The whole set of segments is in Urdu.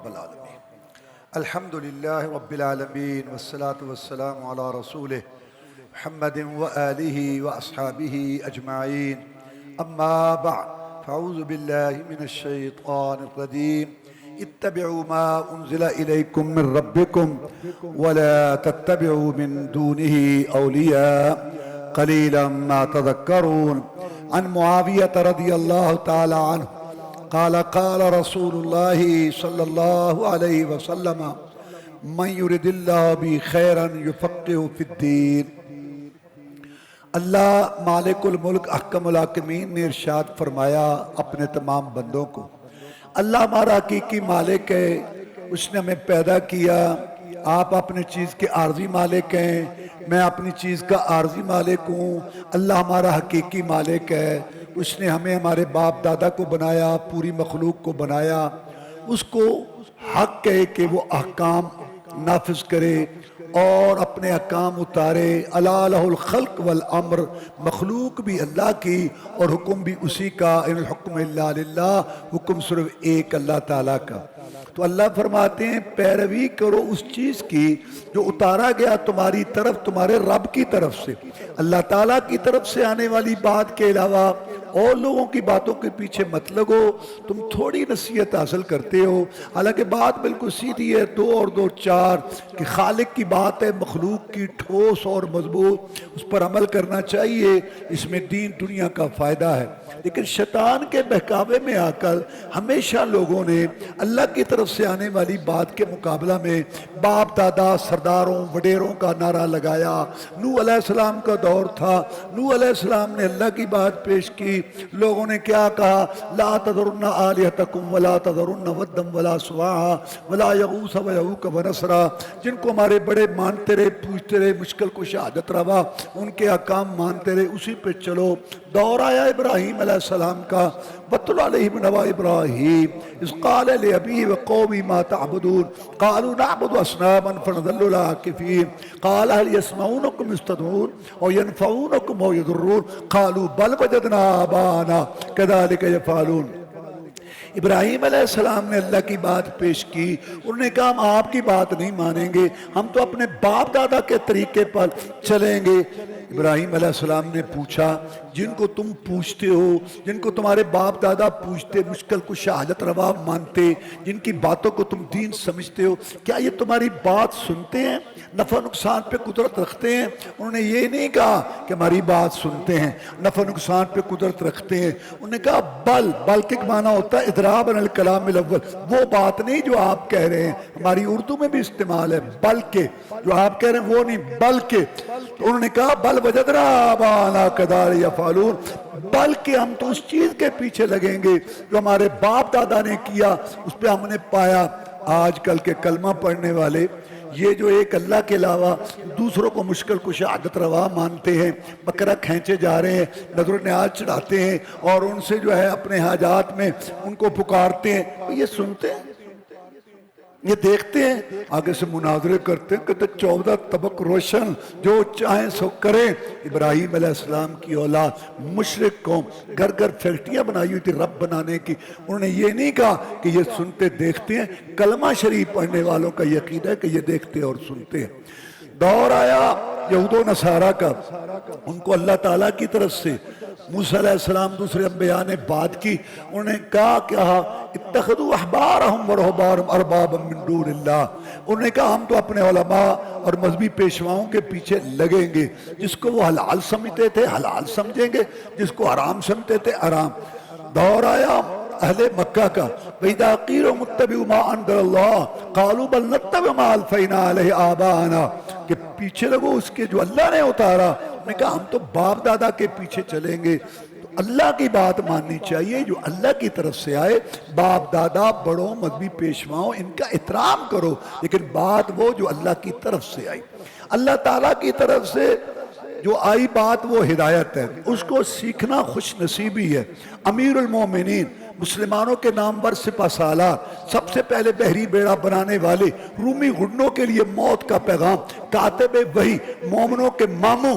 العالمين الحمد لله رب العالمين والصلاة والسلام على رسوله محمد وآله وأصحابه أجمعين أما بعد فأعوذ بالله من الشيطان الرجيم اتبعوا ما أنزل إليكم من ربكم ولا تتبعوا من دونه أولياء قليلا ما تذكرون عن معاوية رضي الله تعالى عنه قال قال رسول الله صلى الله عليه وسلم من يرد الله به خيرا يفقهه في الدين۔ اللہ مالک الملک احکم الحاکمین نے ارشاد فرمایا اپنے تمام بندوں کو، اللہ ہمارا حقیقی مالک ہے، اس نے ہمیں پیدا کیا، آپ اپنی چیز کے عارضی مالک ہیں، میں اپنی چیز کا عارضی مالک ہوں، اللہ ہمارا حقیقی مالک ہے، اس نے ہمیں ہمارے باپ دادا کو بنایا، پوری مخلوق کو بنایا، اس کو حق ہے کہ وہ احکام نافذ کرے اور اپنے احکام اتارے۔ الا لہ الخلق والامر، مخلوق بھی اللہ کی اور حکم بھی اسی کا، ان الحکم الا للہ، حکم صرف ایک اللہ تعالیٰ کا۔ تو اللہ فرماتے ہیں پیروی کرو اس چیز کی جو اتارا گیا تمہاری طرف، تمہارے رب کی طرف سے، اللہ تعالیٰ کی طرف سے آنے والی بات کے علاوہ اور لوگوں کی باتوں کے پیچھے مت لگو۔ تم تھوڑی نصیحت حاصل کرتے ہو، حالانکہ بات بالکل سیدھی ہے، 2 اور 2 4 کہ خالق کی بات ہے، مخلوق کی ٹھوس اور مضبوط، اس پر عمل کرنا چاہیے، اس میں دین دنیا کا فائدہ ہے۔ لیکن شیطان کے بہکاوے میں آ کر ہمیشہ لوگوں نے اللہ کی طرف سے آنے والی بات کے مقابلہ میں باپ دادا سرداروں وڈیروں کا نعرہ لگایا۔ نوح علیہ السلام کا دور تھا، نوح علیہ السلام نے اللہ کی بات پیش کی، لوگوں نے کیا کہا؟ لا تذرن آلہتکم ولا تذرن ودا ولا سواعا ولا یغوث ویعوق ونسرا، جن کو ہمارے بڑے مانتے رہے، پوچھتے رہے، مشکل کو شہادت روا، ان کے احکام مانتے رہے، اسی پہ چلو۔ دور آیا ابراہیم علیہ السلام کا، وَاتْلُ عَلَيْهِمْ نَبَأَ إِبْرَاهِيمَ إِذْ قَالَ لِأَبِيهِ وَقَوْمِهِ مَا تَعْبُدُونَ قَالُوا نَعْبُدُ أَصْنَامًا فَنَظَلُّ لَهَا عَاكِفِينَ قَالَ هَلْ يَسْمَعُونَكُمْ إِذْ تَدْعُونَ أَوْ يَنفَعُونَكُمْ أَوْ يَضُرُّونَ قَالُوا بَلْ وَجَدْنَا آبَاءَنَا كَذَلِكَ يَفْعَلُونَ۔ ابراہیم علیہ السلام نے اللہ کی بات پیش کی، انہوں نے کہا ہم آپ کی بات نہیں مانیں گے، ہم تو اپنے باپ دادا کے طریقے پر چلیں گے۔ ابراہیم علیہ السلام نے پوچھا جن کو تم پوچھتے ہو، جن کو تمہارے باپ دادا پوچھتے، مشکل کو شہادت روا مانتے، جن کی باتوں کو تم دین سمجھتے ہو، کیا یہ تمہاری بات سنتے ہیں؟ نفع نقصان پہ قدرت رکھتے ہیں؟ انہوں نے یہ نہیں کہا کہ ہماری بات سنتے ہیں، نفع نقصان پہ قدرت رکھتے ہیں، انہوں نے کہا بل کے معنی ہوتا ہے اضراب عن الکلام الاول، وہ بات نہیں جو آپ کہہ رہے ہیں، ہماری اردو میں بھی استعمال ہے بلکہ، جو آپ کہہ رہے ہیں وہ نہیں بلکہ۔ تو انہوں نے کہا بل وجدنا آباءنا كذلك يفعلون، بلکہ ہم تو اس چیز کے پیچھے لگیں گے جو ہمارے باپ دادا نے کیا، اس پہ ہم نے پایا۔ آج کل کے کلمہ پڑھنے والے یہ جو ایک اللہ کے علاوہ دوسروں کو مشکل کو شہادت روا مانتے ہیں، بکرا کھینچے جا رہے ہیں، نظر و نیاز چڑھاتے ہیں اور ان سے جو ہے اپنے حاجات میں ان کو پکارتے ہیں، یہ سنتے ہیں، یہ دیکھتے ہیں، آگے سے مناظرے کرتے ہیں، کہتے 14 طبق روشن جو چاہیں سو کریں۔ ابراہیم علیہ السلام کی اولاد مشرک قوم، گھر گھر فیکٹریاں بنائی ہوئی تھی رب بنانے کی، انہوں نے یہ نہیں کہا کہ یہ سنتے دیکھتے ہیں، کلمہ شریف پڑھنے والوں کا یقین ہے کہ یہ دیکھتے اور سنتے ہیں۔ دور آیا یہود و نصارہ کا، ان کو اللہ تعالیٰ کی طرف سے موسیٰ علیہ السلام دوسرے انبیاء نے بات کی، انہوں نے کہا اتخذوا احبارهم ورهبانهم اربابا من دون اللہ، انہوں نے کہا ہم تو اپنے علماء اور مذہبی پیشواؤں کے پیچھے لگیں گے، جس کو وہ حلال سمجھتے تھے حلال سمجھیں گے، جس کو حرام سمجھتے تھے حرام۔ دور آیا اہل مکہ کا، وَإِذَا قِيلَ لَهُمُ اتَّبِعُوا مَا أَنزَلَ اللَّهُ قَالُوا بَلْ نَتَّبِعُ مَا أَلْفَيْنَا عَلَيْهِ آبَاءَنَا، کہ پیچھے لگو اس کے جو اللہ نے اتارا۔ انہوں نے کہا ہم تو باپ دادا کے پیچھے چلیں گے۔ تو اللہ کی بات ماننی چاہیے جو اللہ کی طرف سے آئے، باپ دادا بڑوں مذہبی پیشواؤں ان کا احترام کرو، لیکن بات وہ جو اللہ کی طرف سے آئی، اللہ تعالیٰ کی طرف سے جو آئی بات وہ ہدایت ہے، اس کو سیکھنا خوش نصیبی ہے۔ امیر المومنین مسلمانوں کے نامور سپہ سالار، سب سے پہلے بحری بیڑا بنانے والے، رومی غنڈوں کے لیے موت کا پیغام، کاتب وحی، مومنوں کے ماموں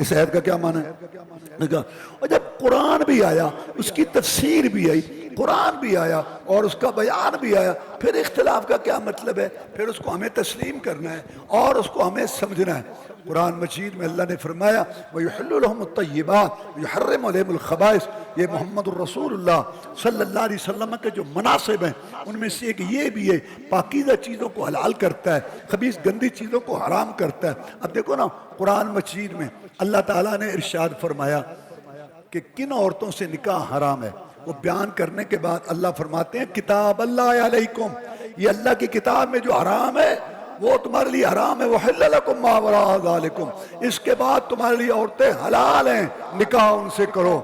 اس آیت کا کیا معنی ہے؟ اور جب قرآن بھی آیا، اس کی تفسیر بھی آئی، قرآن بھی آیا اور اس کا بیان بھی آیا، پھر اختلاف کا کیا مطلب ہے؟ پھر اس کو ہمیں تسلیم کرنا ہے اور اس کو ہمیں سمجھنا ہے۔ قرآن مجید میں اللہ نے فرمایا وَيُحِلُّ لَهُمُ الطَّيِّبَاتِ وَيُحَرِّمُ عَلَيْهِمُ الْخَبَائِثَ، یہ محمد الرسول اللہ صلی اللہ علیہ وسلم کے جو مناصب ہیں ان میں سے ایک یہ بھی ہے، پاکیزہ چیزوں کو حلال کرتا ہے، خبیث گندی چیزوں کو حرام کرتا ہے۔ اب دیکھو نا، قرآن مجید میں اللہ تعالیٰ نے ارشاد فرمایا کہ کن عورتوں سے نکاح حرام ہے، وہ بیان کرنے کے بعد اللہ فرماتے ہیں کتاب اللہ علیکم، یہ اللہ کی کتاب میں جو حرام ہے وہ تمہارے لیے حرام ہے، وَحِلَّ لَكُمْ مَا وَرَاءَ ذَلِكُمْ، اس کے بعد تمہارے لیے عورتیں حلال ہیں، نکاح ان سے کرو۔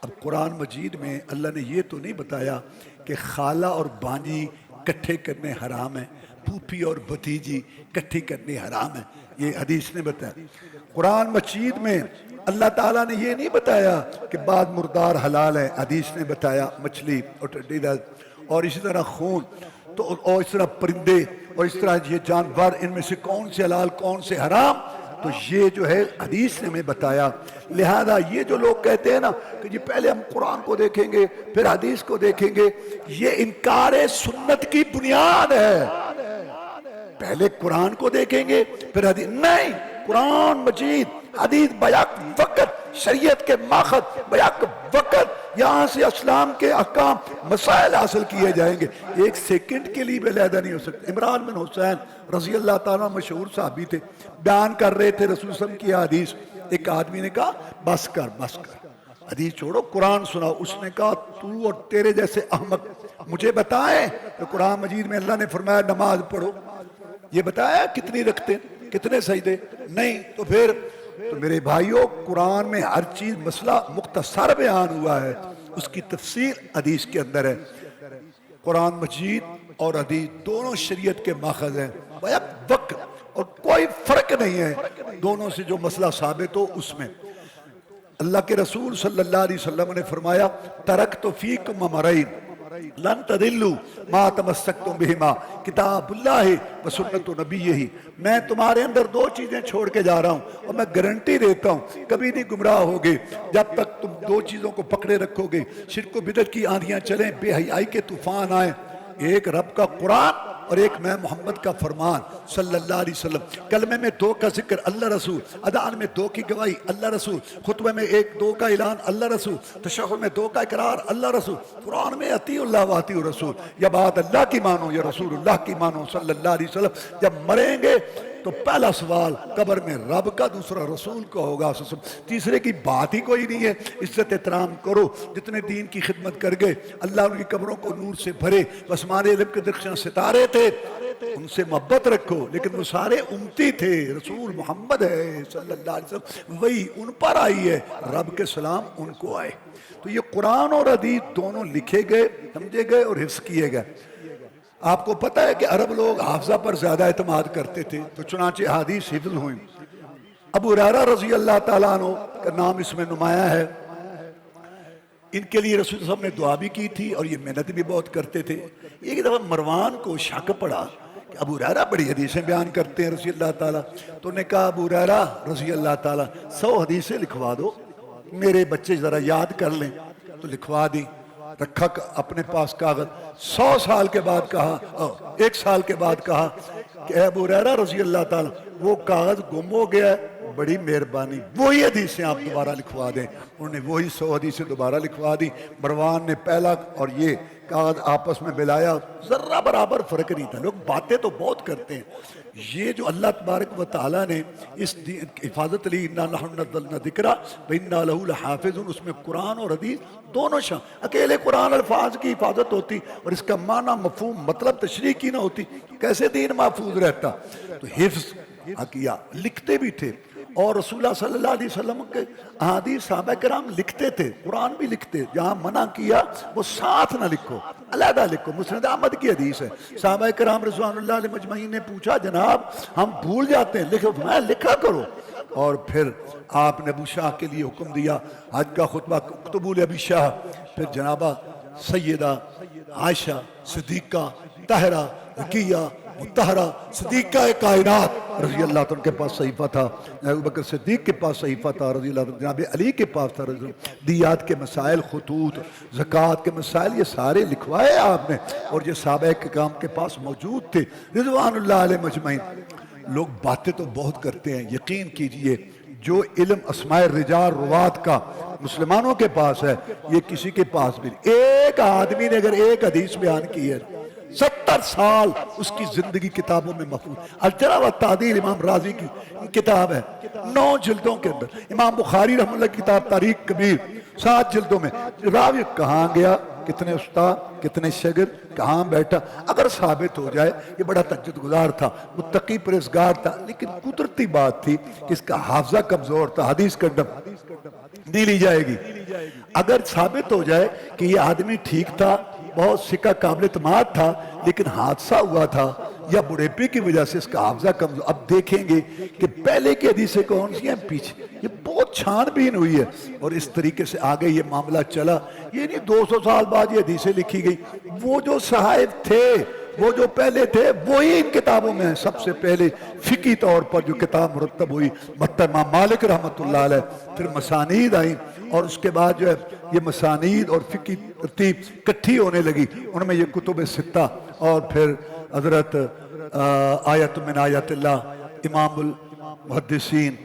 اب قرآن مجید میں اللہ نے یہ تو نہیں بتایا کہ خالہ اور بانجی کٹھے کرنے حرام ہیں، پھوپھی اور بھتیجی کٹھی کرنے حرام ہے، یہ حدیث نے بتایا۔ قرآن مجید میں اللہ تعالیٰ نے یہ نہیں بتایا کہ بعض مردار حلال ہے، حدیث نے بتایا مچھلی اور ٹڈی دل اور اسی طرح خون تو، اور اس طرح پرندے اور اس طرح یہ جانور، ان میں سے کون سے حلال کون سے حرام، تو یہ جو ہے حدیث نے ہمیں بتایا۔ لہذا یہ جو لوگ کہتے ہیں نا کہ جی پہلے ہم قرآن کو دیکھیں گے پھر حدیث کو دیکھیں گے، یہ انکار سنت کی بنیاد ہے۔ پہلے قرآن کو دیکھیں گے پھر حدیث، نہیں، قرآن مجید حدیث بیک وقت، شریعت کے ماخذ بیک وقت، یہاں سے اسلام کے احکام مسائل حاصل کیے جائیں گے، ایک سیکنڈ کے لیے بھی علیحدہ نہیں ہو سکتے۔ عمران بن حسین رضی اللہ تعالیٰ مشہور صحابی تھے، بیان کر رہے تھے رسول صلی اللہ علیہ وسلم کی حدیث، ایک آدمی نے کہا بس کر بس کر، حدیث چھوڑو قرآن سناؤ۔ اس نے کہا تو اور تیرے جیسے احمق مجھے بتائیں کہ قرآن مجید میں اللہ نے فرمایا نماز پڑھو، یہ بتایا کتنی رکھتے کتنے سجدے؟ نہیں۔ تو پھر تو میرے بھائیوں، قرآن میں ہر چیز مسئلہ مختصر بیان ہوا ہے، اس کی تفسیر حدیث کے اندر ہے۔ قرآن مجید اور حدیث دونوں شریعت کے ماخذ ہیں بیک وقت، اور کوئی فرق نہیں ہے دونوں سے، جو مسئلہ ثابت ہو اس میں۔ اللہ کے رسول صلی اللہ علیہ وسلم نے فرمایا ترکت فیکم امرین لن تضلوا ما تمسکتم بہما کتاب اللہ و سنت نبیہ، میں تمہارے اندر دو چیزیں چھوڑ کے جا رہا ہوں اور میں گارنٹی دیتا ہوں کبھی نہیں گمراہ ہوگے جب تک تم دو چیزوں کو پکڑے رکھو گے، شرک و بدعت کی آندھیاں چلیں، بے حیائی کے طوفان آئیں، ایک رب کا قرآن اور ایک میں محمد کا فرمان صلی اللہ علیہ وسلم، کلمے میں دو کا ذکر اللہ رسول، اذان میں دو کی گواہی اللہ رسول، خطبے میں ایک دو کا اعلان اللہ رسول، تشہد میں دو کا اقرار اللہ رسول، قرآن میں اطیعوا اللہ و اطیعوا الرسول، یا بات اللہ کی مانو یا رسول اللہ کی مانو صلی اللہ علیہ وسلم۔ جب مریں گے تو پہلا سوال قبر میں رب کا، دوسرا رسول کا ہوگا، تیسرے کی بات ہی کوئی نہیں ہے۔ عزت احترام کرو، جتنے دین کی خدمت کر گئے اللہ ان کی قبروں کو نور سے بھرے، آسمان علم کے درخشاں ستارے تھے ان سے محبت رکھو، لیکن وہ سارے امتی تھے، رسول محمد ہے صلی اللہ علیہ وسلم، وہی ان پر آئی ہے، رب کے سلام ان کو آئے۔ تو یہ قرآن اور حدیث دونوں لکھے گئے، سمجھے گئے اور حفظ کیے گئے۔ آپ کو پتہ ہے کہ عرب لوگ حافظہ پر زیادہ اعتماد کرتے تھے، تو چنانچہ حدیث حفظ ہوئیں۔ ابو ہریرہ رضی اللہ تعالیٰ عنہ کا نام اس میں نمایاں ہے، ان کے لیے رسول صلی اللہ علیہ وسلم نے دعا بھی کی تھی اور یہ محنت بھی بہت کرتے تھے۔ ایک دفعہ مروان کو شک پڑا کہ ابو ہریرہ بڑی حدیثیں بیان کرتے ہیں رضی اللہ تعالیٰ، تو انہوں نے کہا ابو ہریرہ رضی اللہ تعالیٰ 100 حدیثیں لکھوا دو، میرے بچے ذرا یاد کر لیں، تو لکھوا دی، رکھا اپنے پاس کاغذ۔ 100 سال کے بعد کہا، 1 سال کے بعد کہا کہ اے ابو ہریرہ رضی اللہ تعالیٰ وہ کاغذ گم ہو گیا ہے، بڑی مہربانی وہی حدیثیں آپ دوبارہ لکھوا دیں۔ انہوں نے وہی 100 حدیثیں دوبارہ لکھوا دی۔ مروان نے پہلا اور یہ کاغذ آپس میں ملایا، ذرہ برابر فرق نہیں تھا۔ لوگ باتیں تو بہت کرتے ہیں، یہ جو اللہ تبارک و تعالیٰ نے اس حفاظت لی، اِنَّا نَحْنُ نَزَّلْنَا الذِّکْرَ وَإِنَّا لَهُ لَحَافِظُونَ، اس میں قرآن اور حدیث دونوں اکیلے قرآن الفاظ کی حفاظت ہوتی اور اس کا معنی مفہوم مطلب تشریح کی نہ ہوتی، کیسے دین محفوظ رہتا؟ تو حفظ کیا، لکھتے بھی تھے، اور رسول اللہ صلی اللہ علیہ وسلم کے احادیث صحابہ کرام لکھتے تھے، قرآن بھی لکھتے، جہاں منع کیا وہ ساتھ نہ لکھو، علیحدہ لکھو۔ مسند احمد کی حدیث ہے، صحابہ کرام رضوان اللہ علیہ مجمعین نے پوچھا جناب ہم بھول جاتے ہیں، لکھا کرو۔ اور پھر آپ نے ابو شاہ کے لیے حکم دیا حج کا خطبہ اکتبوا لابی شاہ، پھر جنابہ سیدہ عائشہ صدیقہ طاہرہ رقیہ مطہرہ صدیقہ کائنات رضی اللہ عنہ کے پاس صحیفہ تھا، ابو بکر صدیق کے پاس صحیفہ تھا رضی اللہ عنہ، جناب علی کے پاس تھا رضی اللہ عنہ، دیات کے مسائل، خطوط، زکوٰۃ کے مسائل، یہ سارے لکھوائے آپ نے، اور یہ صحابہ کرام کے پاس موجود تھے رضوان اللہ علیہ مجمعین۔ لوگ باتیں تو بہت کرتے ہیں، یقین کیجئے جو علم اسماء الرجال روات کا مسلمانوں کے پاس ہے یہ کسی کے پاس بھی نہیں۔ ایک آدمی نے اگر ایک حدیث بیان کی ہے 70 سال اس کی زندگی کتابوں میں محفوظ۔ الجرح والتعدیل امام راضی کی کتاب ہے 9 جلدوں کے اندر، امام بخاری رحمہ اللہ کی کتاب تاریخ کبیر 7 جلدوں میں۔ راوی کہاں گیا، کتنے استاد، کتنے شاگرد، کہاں بیٹھا، اگر ثابت ہو جائے یہ بڑا تہجد گزار تھا، متقی پرہیزگار تھا، لیکن قدرتی بات تھی کہ اس کا حافظہ کمزور تھا، حدیث کا ڈب نہیں لی جائے گی۔ اگر ثابت ہو جائے کہ یہ آدمی ٹھیک تھا، بہت سکہ قابل اعتماد تھا، لیکن حادثہ ہوا تھا یا بڑھیپے کی وجہ سے اس کا حافظہ کمزور، اب دیکھیں گے کہ پہلے کی حدیثیں کون سی ہیں، پیچھے یہ بہت چھان بین ہوئی ہے، اور اس طریقے سے آگے یہ معاملہ چلا۔ یہ نہیں 200 سال بعد یہ حدیثیں لکھی گئی، وہ جو صحائف تھے، وہ جو پہلے تھے وہی ان کتابوں میں ہیں۔ سب سے پہلے فقہی طور پر جو کتاب مرتب ہوئی مطلب امام مالک رحمۃ اللہ علیہ، پھر مسانید آئیں، اور اس کے بعد جو ہے یہ مسانید اور فقہی ترتیب کٹھی ہونے لگی، ان میں یہ کتب ستہ، اور پھر حضرت آیت من آیات اللہ امام المحدثین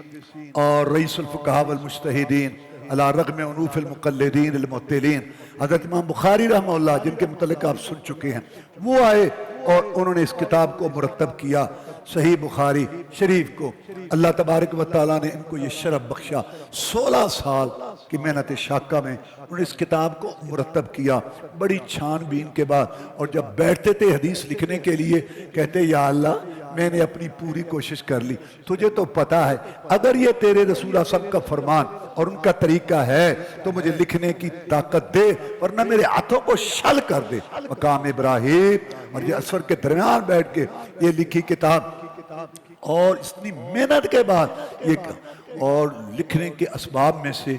اور رئیس الفقہاء والمجتہدین علی رغم انوف المقلدین المعتلین حضرت امام بخاری رحمہ اللہ، جن کے متعلق آپ سن چکے ہیں، وہ آئے اور انہوں نے اس کتاب کو مرتب کیا، صحیح بخاری شریف کو۔ اللہ تبارک و تعالیٰ نے ان کو یہ شرف بخشا، 16 سال کی محنت شاقہ میں انہوں نے اس کتاب کو مرتب کیا، بڑی چھان بین کے بعد۔ اور جب بیٹھتے تھے حدیث لکھنے کے لیے کہتے یا اللہ میں نے اپنی پوری کوشش کر لی، تجھے تو پتا ہے اگر یہ تیرے رسول اللہ صلی اللہ علیہ وسلم کا فرمان اور ان کا طریقہ ہے تو مجھے لکھنے کی طاقت دے، ورنہ میرے ہاتھوں کو شل کر دے۔ مقام ابراہیم اور یہ اسفر کے درمیان بیٹھ کے یہ لکھی کتاب، اور اتنی محنت کے بعد یہ، اور لکھنے کے اسباب میں سے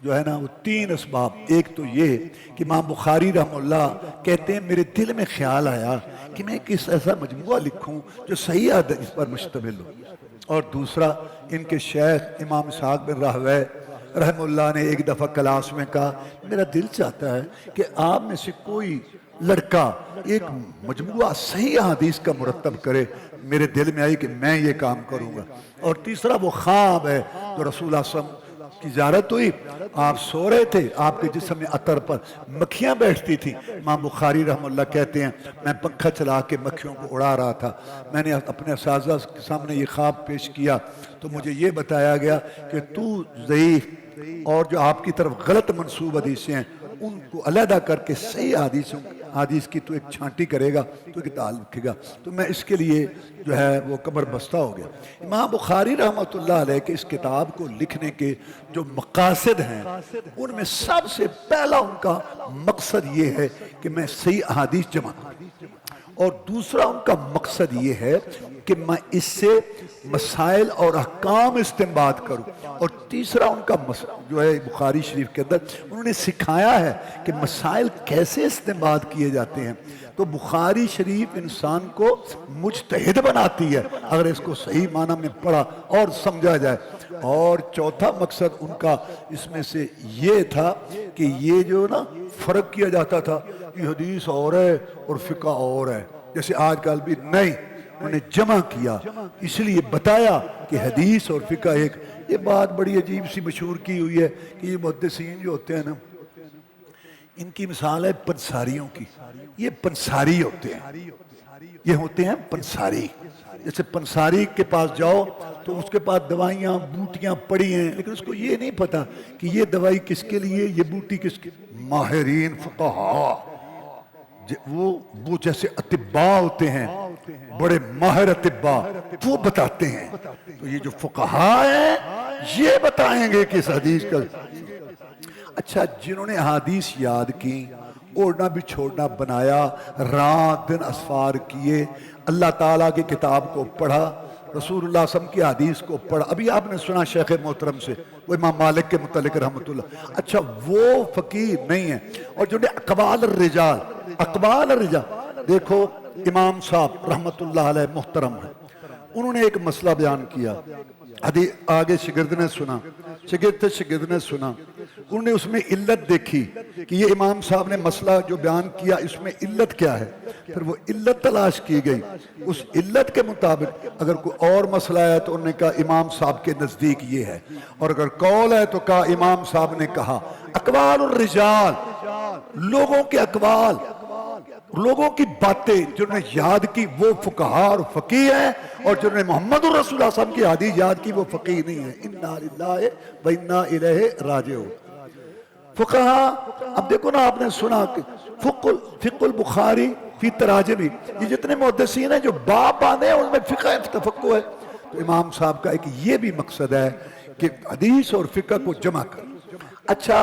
جو ہے نا وہ 3 اسباب۔ ایک تو یہ کہ امام بخاری رحمہ اللہ کہتے ہیں میرے دل میں خیال آیا کہ میں کس ایسا مجموعہ لکھوں جو صحیح حدیث پر مشتمل ہو، اور دوسرا ان کے شیخ امام اسحاق بن راہویہ رحمہ اللہ نے ایک دفعہ کلاس میں کہا میرا دل چاہتا ہے کہ آپ میں سے کوئی لڑکا ایک مجموعہ صحیح حدیث کا مرتب کرے۔ میرے دل میں آئی کہ میں یہ کام کروں گا۔ اور تیسرا وہ خواب ہے جو رسول اللہ صلی اللہ علیہ وسلم کی زیارت ہوئی، آپ سو رہے تھے، آپ کے جسم میں عطر پر مکھیاں بیٹھتی تھیں۔ امام بخاری رحمہ اللہ کہتے ہیں میں پنکھا چلا کے مکھیوں کو اڑا رہا تھا، میں نے اپنے اساتذہ کے سامنے یہ خواب پیش کیا تو مجھے یہ بتایا گیا کہ تو ضعیف اور جو آپ کی طرف غلط منسوب حدیثیں ہیں ان کو علیحدہ کر کے صحیح حدیث کی تو ایک چھانٹی کرے گا، تو کتاب لکھے گا۔ تو میں اس کے لیے جو ہے وہ کمر بستہ ہو گیا۔ امام بخاری رحمۃ اللہ علیہ کے اس کتاب کو لکھنے کے جو مقاصد ہیں ان میں سب سے پہلا ان کا مقصد یہ ہے کہ میں صحیح احادیث جمع کروں، اور دوسرا ان کا مقصد یہ ہے کہ میں اس سے مسائل اور احکام استنباط کروں، اور تیسرا ان کا جو ہے بخاری شریف کے اندر انہوں نے سکھایا ہے کہ مسائل کیسے استنباط کیے جاتے ہیں۔ تو بخاری شریف انسان کو مجتہد بناتی ہے اگر اس کو صحیح معنی میں پڑھا اور سمجھا جائے۔ اور چوتھا مقصد ان کا اس میں سے یہ تھا کہ یہ جو نا فرق کیا جاتا تھا کہ حدیث اور ہے اور فقہ اور ہے، جیسے آج کل بھی نہیں، انہوں نے جمع کیا، اس لیے بتایا کہ حدیث اور فقہ ایک۔ یہ بات بڑی عجیب سی مشہور کی ہوئی ہے کہ یہ محدثین جو ہوتے ہیں نا ان کی مثال ہے پنساریوں کی، یہ پنساری ہوتے ہیں، یہ ہوتے ہیں پنساری۔ جیسے پنساری کے پاس جاؤ تو اس کے پاس دوائیاں بوٹیاں پڑی ہیں، لیکن اس کو یہ نہیں پتا کہ یہ دوائی کس کے لیے، یہ بوٹی کس کے۔ ماہرین فقہاء وہ جیسے اطباء ہوتے ہیں، بڑے ماہر اطباء، وہ بتاتے ہیں۔ تو یہ جو فقہاء ہیں یہ بتائیں گے کہ اس حدیث کا۔ اچھا، جنہوں نے حدیث یاد کی، اوڑھنا بھی چھوڑنا بنایا، رات دن اسفار کیے، اللہ تعالیٰ کی کتاب کو پڑھا، رسول اللہ صلی اللہ علیہ وسلم کی حدیث کو پڑھا۔ ابھی آپ نے سنا شیخ محترم سے وہ امام مالک کے متعلق رحمۃ اللہ، اچھا وہ فقیر نہیں ہے۔ اور جو نے اقوال الرجال دیکھو امام صاحب رحمت اللہ علیہ محترم ہیں، انہوں نے ایک مسئلہ بیان کیا، آگے شگرد نے سنا، شگرد نے سنا، انہوں نے اس میں علت دیکھی کہ یہ امام صاحب نے مسئلہ جو بیان کیا اس میں علت کیا ہے، پھر وہ علت تلاش کی گئی، اس علت کے مطابق اگر کوئی اور مسئلہ ہے تو انہوں نے کہا امام صاحب کے نزدیک یہ ہے، اور اگر قول ہے تو کہا امام صاحب نے کہا اقوال الرجال، لوگوں کے اقوال، لوگوں کی باتیں جنہوں نے یاد کی وہ فقہاء اور فقیہ ہیں، اور جنہوں نے محمد الرسول صلی اللہ علیہ وسلم کی حدیث یاد کی وہ فقیہ نہیں ہیں۔ انا للہ و انا الیہ راجعون۔ فقہاء، اب دیکھو نا، آپ نے سنا کہ فقہ البخاری فی تراجمی، یہ جتنے محدثین ہیں جو باب باندھے ہیں ان میں فقہ تفقہ ہے، تو امام صاحب کا ایک یہ بھی مقصد ہے کہ حدیث اور فقہ کو جمع کر۔ اچھا،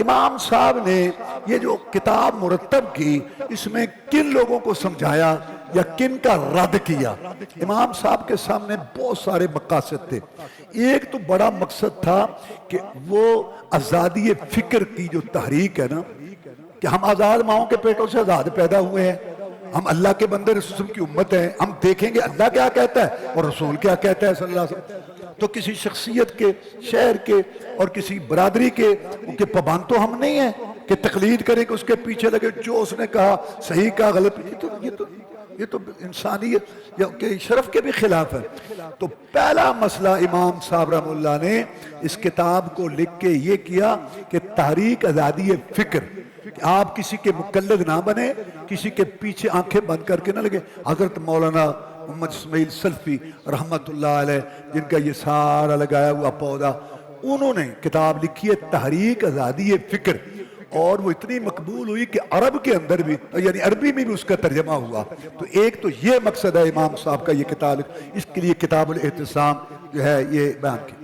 امام صاحب نے یہ جو کتاب مرتب کی اس میں کن لوگوں کو سمجھایا یا کن کا رد کیا؟ امام صاحب کے سامنے بہت سارے مقاصد تھے۔ ایک تو بڑا مقصد تھا کہ وہ آزادی فکر کی جو تحریک ہے نا، کہ ہم آزاد ماؤں کے پیٹوں سے آزاد پیدا ہوئے ہیں، ہم اللہ کے بندے رسول کی امت ہیں، ہم دیکھیں گے اللہ کیا کہتا ہے اور رسول کیا کہتا ہے صلی اللہ علیہ وسلم۔ تو کسی شخصیت کے، شہر کے اور کسی برادری کے ان کے پابند تو ہم نہیں ہیں کہ تقلید کریں کہ اس کے پیچھے لگے جو اس نے کہا صحیح کہا غلط، یہ تو انسانیت یا کہ شرف کے بھی خلاف ہے۔ تو پہلا مسئلہ امام صاحب رحمہ اللہ نے اس کتاب کو لکھ کے یہ کیا کہ تحریک آزادی فکر، کہ آپ کسی کے مقلد نہ بنے، کسی کے پیچھے آنکھیں بند کر کے نہ لگے۔ حضرت مولانا محمد اسماعیل سلفی رحمت اللہ علیہ، جن کا یہ سارا لگایا ہوا پودا، انہوں نے کتاب لکھی ہے تحریک آزادی فکر، اور وہ اتنی مقبول ہوئی کہ عرب کے اندر بھی، یعنی عربی میں بھی اس کا ترجمہ ہوا۔ تو ایک تو یہ مقصد ہے امام صاحب کا یہ کتاب، اس کے لیے کتاب الاعتصام جو ہے یہ بیان کی۔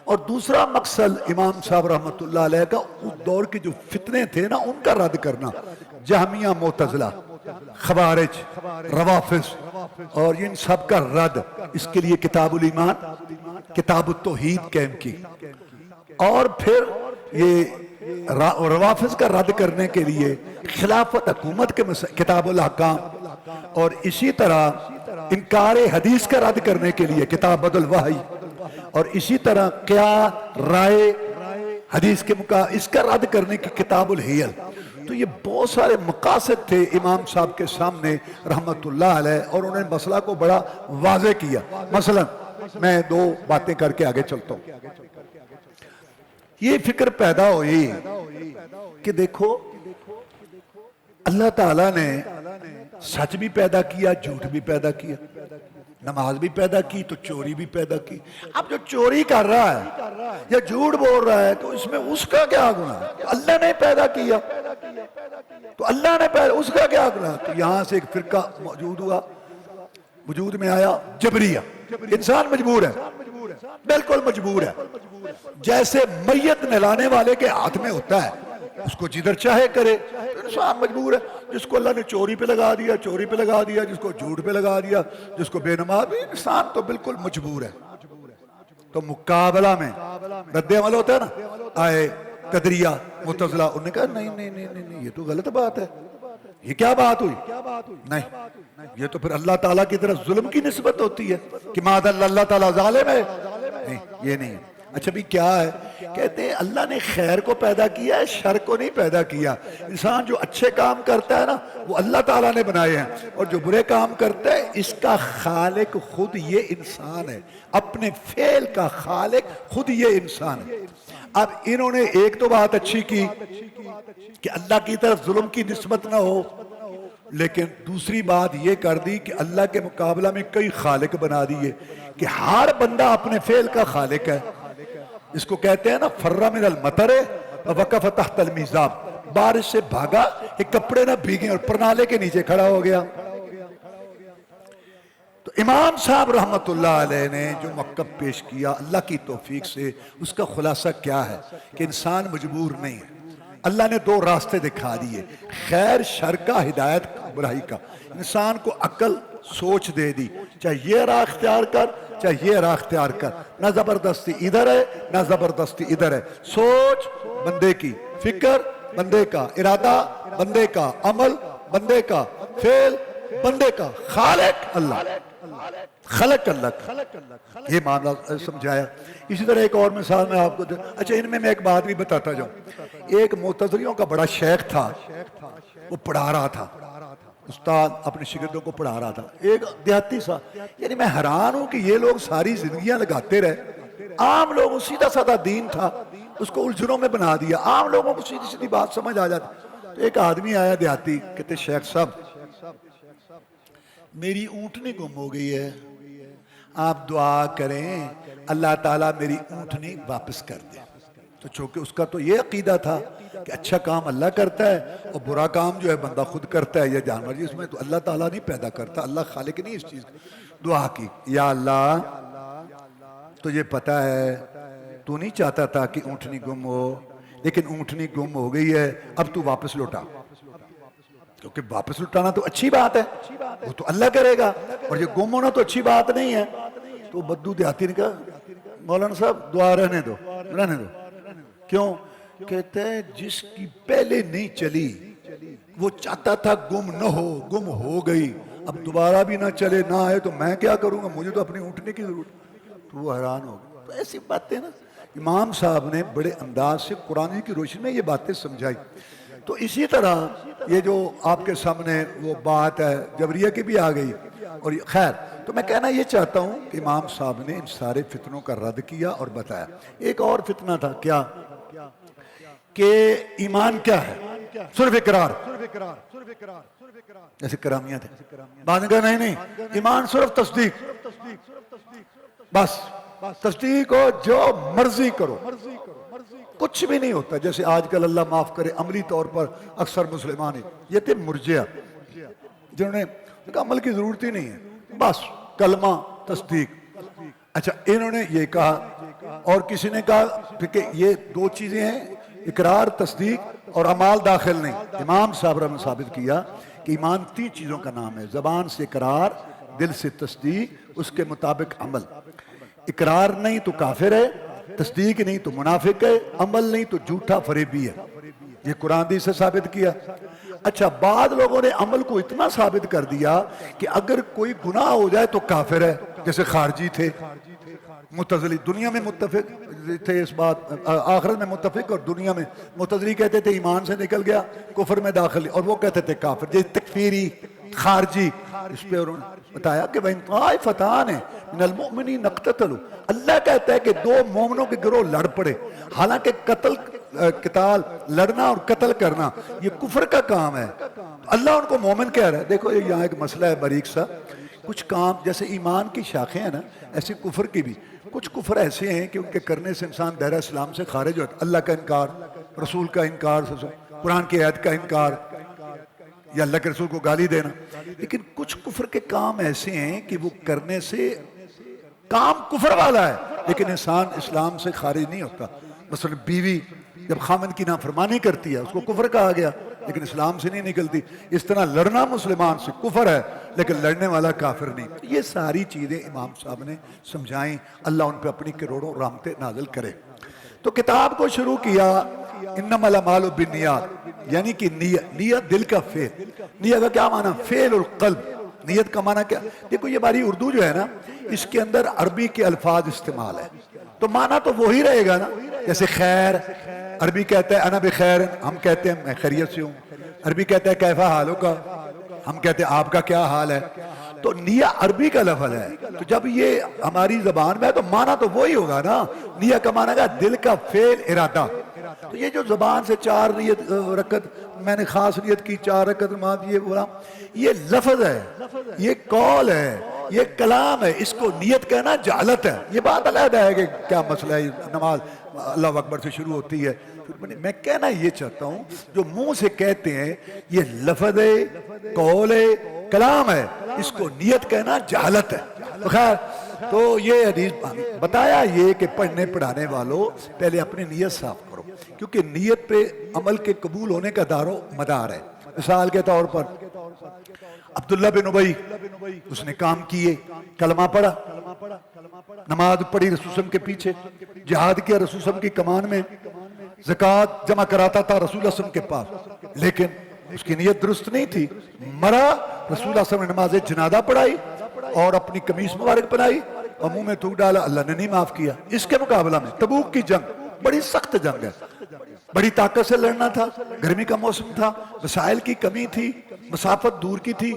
اور دوسرا مقصد امام صاحب رحمت اللہ علیہ کا اس دور کے جو فتنے تھے نا ان کا رد کرنا، جہمیہ، معتزلہ، خوارج، روافض اور ان سب کا رد، اس کے لیے کتاب الایمان، کتاب التوحید قائم کی۔ اور پھر یہ روافض کا رد کرنے کے لیے خلافت حکومت کے کتاب الاحکام، اور اسی طرح انکار حدیث کا رد کرنے کے لیے کتاب بدل وحی، اور اسی طرح کیا رائے حدیث کے اس کا رد کرنے کی کتاب الحیل۔ تو یہ بہت سارے مقاصد تھے امام صاحب کے سامنے رحمت اللہ علیہ، اور انہوں نے مسئلہ کو بڑا واضح کیا۔ مثلا میں دو باتیں کر کے آگے چلتا ہوں۔ یہ فکر پیدا ہوئی کہ دیکھو اللہ تعالیٰ نے سچ بھی پیدا کیا، جھوٹ بھی پیدا کیا، نماز بھی پیدا کی تو چوری بھی پیدا کی۔ اب جو چوری کر رہا ہے یا جھوٹ بول رہا ہے تو اس میں اس کا کیا گناہ ہے؟ اللہ نے پیدا کیا تو اللہ نے پیدا، اس کا کیا گناہ؟ تو یہاں سے ایک فرقہ موجود ہوا، وجود میں آیا، جبریہ۔ انسان مجبور ہے، بالکل مجبور ہے، جیسے میت نہلانے والے کے ہاتھ میں ہوتا ہے، اس کو جدھر چاہے کرے، انسان مجبور ہے۔ جس کو اللہ نے چوری پہ لگا دیا چوری پہ لگا دیا، جس کو جھوٹ پہ لگا دیا، جس کو بے نماز بھی، انسان تو بالکل مجبور ہے۔ تو مقابلہ میں رد عمل ہوتا ہے نا، آئے قدریہ، معتزلہ، انہوں نے کہا نہیں، یہ تو غلط بات ہے، یہ کیا بات ہوئی؟ نہیں، یہ تو پھر اللہ تعالیٰ کی طرف ظلم کی نسبت ہوتی ہے کہ ماذا اللہ تعالیٰ ظالم ہے، نہیں یہ نہیں۔ اچھا بھی کیا ہے؟ کہتے ہیں اللہ نے خیر کو پیدا کیا ہے، شر کو نہیں پیدا کیا۔ انسان جو اچھے کام کرتا ہے نا وہ اللہ تعالیٰ نے بنائے ہیں، اور جو برے کام کرتا ہے اس کا خالق خود یہ انسان ہے، اپنے فعل کا خالق خود یہ انسان ہے۔ اب انہوں نے ایک تو بات اچھی کی کہ اللہ کی طرف ظلم کی نسبت نہ ہو، لیکن دوسری بات یہ کر دی کہ اللہ کے مقابلہ میں کئی خالق بنا دیے کہ ہر بندہ اپنے فعل کا خالق ہے۔ اس کو کہتے ہیں نا فرّ من المطر وقف تحت المیزاب، بارش سے بھاگا، ایک کپڑے نہ بھیگیں اور پرنالے کے نیچے کھڑا ہو گیا۔ تو امام صاحب رحمت اللہ علیہ نے جو مکتب پیش کیا اللہ کی توفیق سے، اس کا خلاصہ کیا ہے کہ انسان مجبور نہیں ہے۔ اللہ نے دو راستے دکھا دیے، خیر شر کا، ہدایت برائی کا۔ انسان کو عقل سوچ دے دی، چاہے یہ راہ اختیار کر چاہے یہ راہ اختیار کر، نہ زبردستی ادھر ہے نہ زبردستی ادھر ہے۔ سوچ بندے کی، فکر بندے کا، ارادہ بندے کا، عمل بندے کا، فعل بندے کا خالق اللہ، خلق اللہ، یہ معاملہ سمجھایا۔ اسی طرح ایک اور مثال میں آپ کو اچھا ان میں ایک بات بھی بتاتا جاؤں۔ ایک معتزلیوں کا بڑا شیخ تھا، وہ پڑھا رہا تھا، استاد اپنے شاگردوں کو پڑھا رہا تھا، ایک دیہاتی سا، یعنی میں حیران ہوں کہ یہ لوگ ساری زندگیاں لگاتے رہے، عام لوگوں سیدھا سادہ دین تھا، اس کو الجھنوں میں بنا دیا، عام لوگوں کو سیدھی سیدھی بات سمجھ آ جاتی۔ تو ایک آدمی آیا دیہاتی، کہتے شیخ صاحب میری اونٹنی گم ہو گئی ہے، آپ دعا کریں اللہ تعالیٰ میری اونٹنی واپس کر دے۔ تو چونکہ اس کا تو یہ عقیدہ تھا کہ اچھا کام اللہ کرتا ہے اور برا کام جو ہے بندہ خود کرتا ہے یا جانور، اس میں تو اللہ تعالیٰ نہیں پیدا کرتا، اللہ خالق نہیں اس چیز کی۔ دعا کی، یا اللہ تجھے پتہ ہے تو نہیں چاہتا تھا کہ اونٹنی گم ہو، لیکن اونٹنی گم ہو گئی ہے، اب تو واپس لوٹا، کیونکہ واپس لٹانا تو اچھی بات ہے، وہ تو اللہ کرے گا، اور یہ گم ہونا تو اچھی بات نہیں ہے۔ تو بدو دیہاتی نے کہا مولانا صاحب دعا رہنے دو، رہنے دو۔ کیوں؟ کہتے ہیں جس کی پہلے نہیں چلی وہ چاہتا تھا گم نہ ہو، گم ہو گئی، اب دوبارہ بھی نہ چلے نہ آئے تو میں کیا کروں گا، مجھے تو اپنی اونٹنے کی ضرورت۔ تو وہ حیران ہو گیا۔ تو ایسی باتیں نا امام صاحب نے بڑے انداز سے قرآن کی روشنی میں یہ باتیں سمجھائی۔ تو اسی طرح یہ جو آپ کے سامنے وہ بات ہے جبریہ کی بھی آ گئی، اور خیر تو میں کہنا یہ چاہتا ہوں کہ امام صاحب نے ان سارے فتنوں کا رد کیا اور بتایا۔ ایک اور فتنہ تھا کیا کہ ایمان کیا ہے، صرف اقرار، جیسے کرامیہ تھے، بعد میں کہا نہیں نہیں ایمان صرف تصدیق، بس تصدیق ہو جو مرضی کرو، کچھ بھی نہیں ہوتا۔ جیسے آج کل اللہ معاف کرے عملی طور پر اکثر مسلمان یہ تھے مرجئہ، جنہوں نے عمل کی ضرورت ہی نہیں ہے، بس کلمہ تصدیق۔ اچھا انہوں نے یہ کہا، اور کسی نے کہا کہ یہ دو چیزیں ہیں، اقرار تصدیق اور اعمال داخل نہیں۔ امام صاحب نے ثابت کیا کہ ایمان تین چیزوں کا نام ہے، زبان سے اقرار، دل سے تصدیق، اس کے مطابق عمل۔ اقرار نہیں تو کافر ہے، تصدیق نہیں تو منافق ہے، عمل نہیں تو جھوٹا فریبی ہے۔ یہ قرآن حدیث سے ثابت کیا۔ اچھا بعض لوگوں نے عمل کو اتنا ثابت کر دیا کہ اگر کوئی گناہ ہو جائے تو کافر ہے، جیسے خارجی تھے، معتزلی دنیا میں متفق تھے اس بات، آخرت میں متفق، اور دنیا میں معتزلی کہتے تھے ایمان سے نکل گیا کفر میں داخل، اور وہ کہتے تھے کافر، جیسے تکفیری خارجی۔ اس پہ انہوں نے بتایا کہ وَإِن طَائِفَتَانِ مِنَ الْمُؤْمِنِينَ اقْتَتَلُوا، اللہ کہتا ہے کہ دو مومنوں کے گروہ لڑ پڑے، حالانکہ قتال لڑنا اور قتل کرنا یہ کفر کا کام ہے، اللہ ان کو مومن کہہ رہا ہے۔ دیکھو یہاں ایک مسئلہ ہے باریک سا، کچھ کام جیسے ایمان کی شاخیں ہیں نا، ایسے کفر کی بھی کچھ کفر ایسے ہیں کہ ان کے کرنے سے انسان دائرہ اسلام سے خارج ہوتا ہے، اللہ کا انکار، رسول کا انکار، قرآن کی آیت کا انکار، یا اللہ کے رسول کو گالی دینا۔ لیکن کچھ کفر کے کام ایسے ہیں کہ وہ کرنے سے کام کفر والا ہے لیکن انسان اسلام سے خارج نہیں ہوتا۔ مثلا بیوی جب خامن کی نافرمانی کرتی ہے اس کو کفر کہا گیا لیکن اسلام سے نہیں نکلتی۔ اس طرح لڑنا مسلمان سے کفر ہے لیکن لڑنے والا کافر نہیں۔ یہ ساری چیزیں امام صاحب نے سمجھائیں، اللہ ان پہ اپنی کروڑوں رحمتیں نازل کرے۔ تو کتاب کو شروع کیا انما الاعمال بالنیات، یعنی کہ نیت دل کا فعل۔ نیت کا کیا معنی؟ فعل القلب۔ نیت کا معنی کیا؟ دیکھو یہ ہماری اردو جو ہے نا اس کے اندر عربی کے الفاظ استعمال ہے تو معنی تو وہی رہے گا نا۔ جیسے خیر، عربی کہتا ہے انا بخیر، ہم کہتے ہیں میں خیریت سے ہوں۔ عربی کہتا ہے کیفا حالوں کا، ہم کہتے ہیں آپ کا کیا حال ہے۔ تو نیت عربی کا لفظ ہے، تو جب یہ ہماری زبان میں ہے تو معنی تو وہی ہوگا نا۔ نیت کا معنی ہے دل کا فعل، ارادہ۔ تو یہ جو زبان سے 4 نیت رکعت میں نے خاص نیت کی، 4 رکعت نماز، یہ بولا، یہ لفظ ہے، یہ قول ہے، یہ کلام ہے، اس کو نیت کہنا جہالت ہے۔ یہ بات علیحدہ ہے کہ کیا مسئلہ ہے، نماز اللہ اکبر سے شروع ہوتی ہے۔ میں کہنا یہ چاہتا ہوں جو منہ سے کہتے ہیں یہ لفظ ہے، قول ہے، کلام ہے، اس کو نیت کہنا جہالت ہے۔ خیر تو یہ حدیث بتایا یہ کہ پڑھنے پڑھانے والوں پہلے اپنی نیت صاف کرو، کیونکہ نیت پہ عمل کے قبول ہونے کا دار و مدار ہے۔ مثال کے طور پر عبداللہ بن ابی، اس نے کام کیے، کلمہ پڑھا، نماز پڑھی رسول اللہ کے پیچھے، جہاد کیا رسول اللہ کی کمان میں، زکوٰۃ جمع کراتا تھا رسول اللہ کے پاس، لیکن اس کی نیت درست نہیں تھی، مرا، رسول اللہ صلی اللہ علیہ وسلم نے نماز جنازہ پڑھائی اور اپنی قمیص مبارک پہنائی اور منہ میں تھوک ڈالا، اللہ نے نہیں معاف کیا۔ اس کے مقابلہ میں تبوک کی جنگ بڑی سخت جنگ ہے، بڑی طاقت سے لڑنا تھا، گرمی کا موسم تھا، وسائل کی کمی تھی، مسافت دور کی تھی،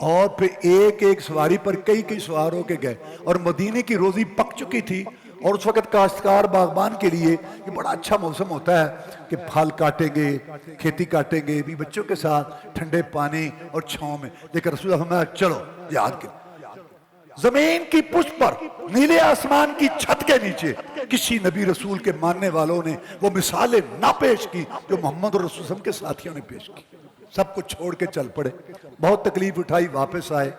اور پھر ایک ایک سواری پر کئی کئی سوار ہو کے گئے، اور مدینے کی روزی پک چکی تھی، اور اس وقت کاشتکار باغبان کے لیے یہ بڑا اچھا موسم ہوتا ہے کہ پھل کاٹیں گے، کھیتی کاٹیں گے بھی بچوں کے ساتھ ٹھنڈے پانی اور چھاؤں میں۔ لیکن رسول اللہ فرمایا چلو جہاد کے زمین کی پشت پر، نیلے آسمان کی چھت کے نیچے کسی نبی رسول کے ماننے والوں نے وہ مثالیں نہ پیش کی جو محمد رسول اللہ علیہ وسلم کے ساتھیوں نے پیش کی۔ سب کچھ چھوڑ کے چل پڑے، بہت تکلیف اٹھائی، واپس آئے۔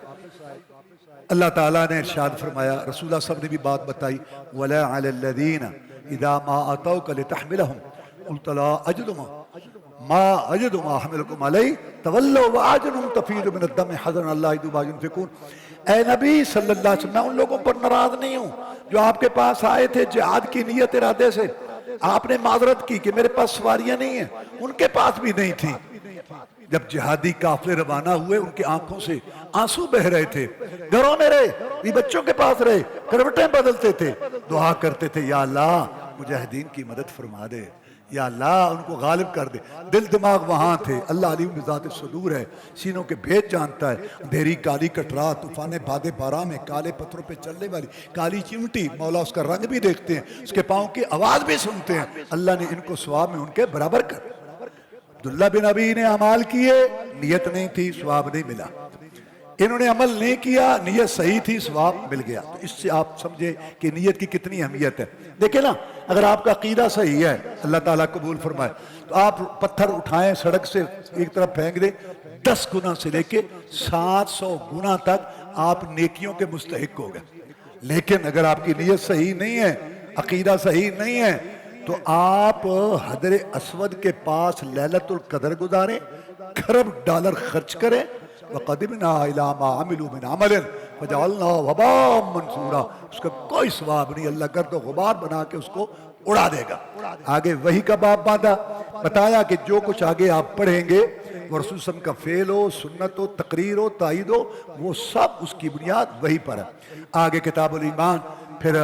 اللہ تعالیٰ نے ارشاد فرمایا، رسول اللہ صلی اللہ علیہ وسلم نے بھی بات بتائی، وَلَا عَلَى الَّذِينَ إِذَا مَا أَتَوْكَ لِتَحْمِلَهُمْ قُلْتَ لَا أَجِدُ مَا أَحْمِلُكُمْ عَلَيْهِ تَوَلَّوْا وَأَعْيُنُهُمْ تَفِيضُ مِنَ الدَّمِ حَزَنًا أَلَّا يَجِدُوا مَا يُنْفِقُونَ۔ اے نبی صلی اللہ علیہ وسلم، میں ان لوگوں پر ناراض نہیں ہوں جو آپ کے پاس آئے تھے جہاد کی نیت ارادے سے، آپ نے معذرت کی کہ میرے پاس سواریاں نہیں ہیں، ان کے پاس بھی نہیں تھی۔ جب جہادی قافلے روانہ ہوئے ان کی آنکھوں سے آنسو بہ رہے تھے، گھروں میں رہے، بھی بچوں کے پاس رہے، کروٹیں بدلتے تھے، دعا کرتے تھے یا اللہ مجاہدین کی مدد فرما دے، یا اللہ ان کو غالب کر دے۔ دل دماغ وہاں تھے، اللہ علیم بذات صدور ہے، سینوں کے بھید جانتا ہے۔ اندھیری کالی کٹرا، طوفان باد بارہ میں کالے پتھروں پہ چلنے والی کالی چیونٹی، مولا اس کا رنگ بھی دیکھتے ہیں، اس کے پاؤں کی آواز بھی سنتے ہیں۔ اللہ نے ان کو ثواب میں ان کے برابر کر۔ عبداللہ بن ابی نے اعمال کیے، نیت نہیں تھی، ثواب نہیں ملا۔ انہوں نے عمل نہیں کیا، نیت صحیح تھی، ثواب مل گیا۔ تو اس سے آپ سمجھے کہ نیت کی کتنی اہمیت ہے۔ دیکھیں نا، اگر آپ کا عقیدہ صحیح ہے، اللہ تعالیٰ قبول فرمائے، تو آپ پتھر اٹھائیں سڑک سے ایک طرف پھینک دیں، 10 گنا سے لے کے 700 گنا تک آپ نیکیوں کے مستحق ہو گئے۔ لیکن اگر آپ کی نیت صحیح نہیں ہے، عقیدہ صحیح نہیں ہے، تو آپ حجر اسود کے پاس لیلۃ القدر گزاریں، کھرب ڈالر خرچ کریں، وَقَدِمْنَا إِلَىٰ مَا عَمِلُوا مِنْ عَمَلٍ فَجَعَلْنَاهُ هَبَاءً مَنْثُورًا۔ اس کا کوئی ثواب نہیں، اللہ گرد و غبار بنا کے اس کو اڑا دے گا۔ آگے وحی کا باب باندھا، بتایا کہ جو کچھ آگے آپ پڑھیں گے وہ رسول صلی اللہ علیہ وسلم کا فعل ہو، سنت ہو، تقریر ہو، تائید ہو، وہ سب اس کی بنیاد وحی پر ہے۔ آگے کتاب الایمان، پھر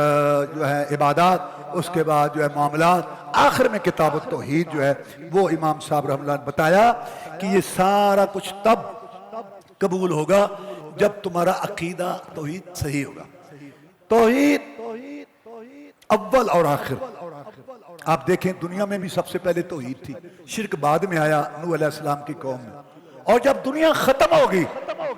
جو ہے عبادات، اس کے بعد جو ہے معاملات، آخر میں کتاب التوحید جو ہے وہ امام صاحب رحمہ اللہ نے بتایا کہ یہ سارا کچھ تب قبول ہوگا جب تمہارا عقیدہ توحید صحیح ہوگا۔ توحید اول اور آخر۔ آپ دیکھیں دنیا میں بھی سب سے پہلے توحید تھی، شرک بعد میں آیا نوح علیہ السلام کی قوم میں، اور جب دنیا ختم ہوگی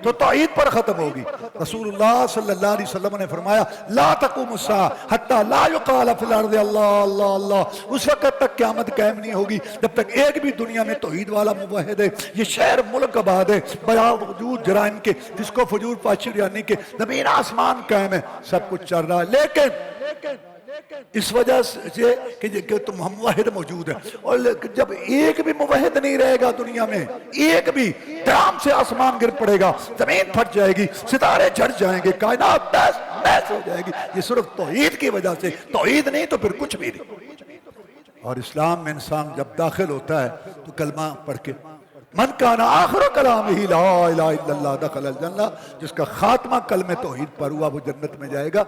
تو توحید پر ختم ہوگی۔ رسول اللہ صلی اللہ علیہ وسلم نے فرمایا لا تقوم الساعہ حتی لا یقال فی الارض اللہ اللہ اللہ۔ اس وقت تک قیامت قائم نہیں ہوگی جب تک ایک بھی دنیا میں توحید والا موحد ہے، یہ شہر ملک آباد ہے، بیا وجود جرائم کے، جس کو فجور پاشریانی کے، زمین آسمان قائم ہے، سب کچھ چل رہا ہے، لیکن اس وجہ سے کہ تم موحد موجود ہے، اور جب ایک بھی موحد نہیں رہے گا دنیا میں، ایک بھی، درام سے آسمان گر پڑے گا، زمین پھٹ جائے گی، ستارے جھڑ جائیں گے، کائنات تہس ہو جائے گی۔ یہ صرف توحید کی وجہ سے، توحید نہیں تو پھر کچھ بھی نہیں۔ اور اسلام میں انسان جب داخل ہوتا ہے تو کلمہ پڑھ کے من کان آخر کلامہ لا الہ الا اللہ دخل الجنہ، جس کا خاتمہ کلمہ توحید پر ہوا وہ جنت میں جائے گا۔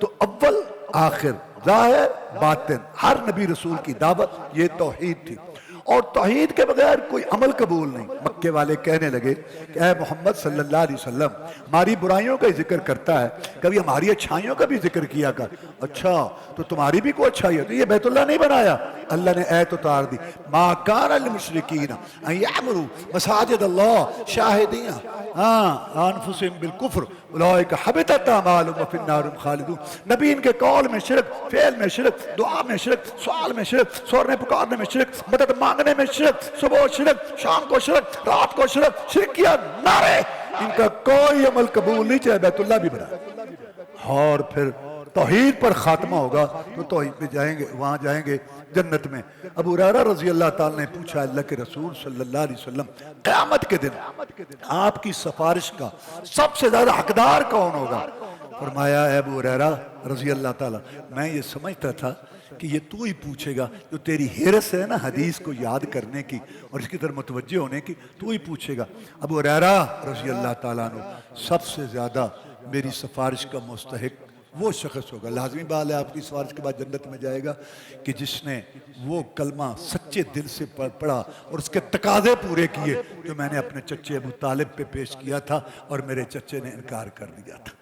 تو اول آخر، ظاہر باطن، ہر نبی رسول کی دعوت یہ توحید تھی، اور توحید کے بغیر کوئی عمل قبول نہیں۔ مکے والے کہنے لگے کہ اے محمد صلی اللہ علیہ وسلم، ہماری برائیوں کا ذکر کرتا ہے، کبھی ہماری اچھائیوں کا بھی ذکر کیا کر۔ اچھا تو تمہاری بھی کوئی اچھائی ہے؟ تو یہ بیت اللہ نہیں بنایا؟ اللہ نے ایت اتار دی، ما کان للمشرکین ان یعمروا مساجد اللہ شاہدین انفسہم بالکفر اولئک حبطت اعمالہم وفی النار ہم خالدون۔ نبی ان کے قول میں شرک، فعل میں شرک، دعا میں شرک، سوال میں شرک، سورنے پکارنے میں شرک، مدد مانگنے میں شرک، صبح شرک، شام کو شرک، رات کو شرک، شرکیہ نعرے، ان کا کوئی عمل قبول نہیں، چاہے بیت اللہ بھی بنا۔ اور پھر توحید پر خاتمہ ہوگا تو توحید پہ جائیں گے، وہاں جائیں گے جنت میں۔ ابو ہریرہ رضی اللہ تعالیٰ نے پوچھا اللہ کے رسول صلی اللہ علیہ وسلم، قیامت کے دن آپ کی سفارش کا سب سے زیادہ حقدار کون ہوگا؟ فرمایا اے ابو ہریرہ رضی اللہ تعالیٰ، میں یہ سمجھتا تھا کہ یہ تو ہی پوچھے گا، جو تیری حرص ہے نا حدیث کو یاد کرنے کی اور اس کی طرف متوجہ ہونے کی، تو ہی پوچھے گا۔ ابو ہریرہ رضی اللہ تعالیٰ عنہ سب سے زیادہ میری سفارش کا مستحق وہ شخص ہوگا، لازمی بات ہے آپ کی سفارش کے بعد جنت میں جائے گا، کہ جس نے وہ کلمہ سچے دل سے پڑھا اور اس کے تقاضے پورے کیے جو میں نے اپنے چچے ابو طالب پہ پیش کیا تھا اور میرے چچے نے انکار کر دیا تھا۔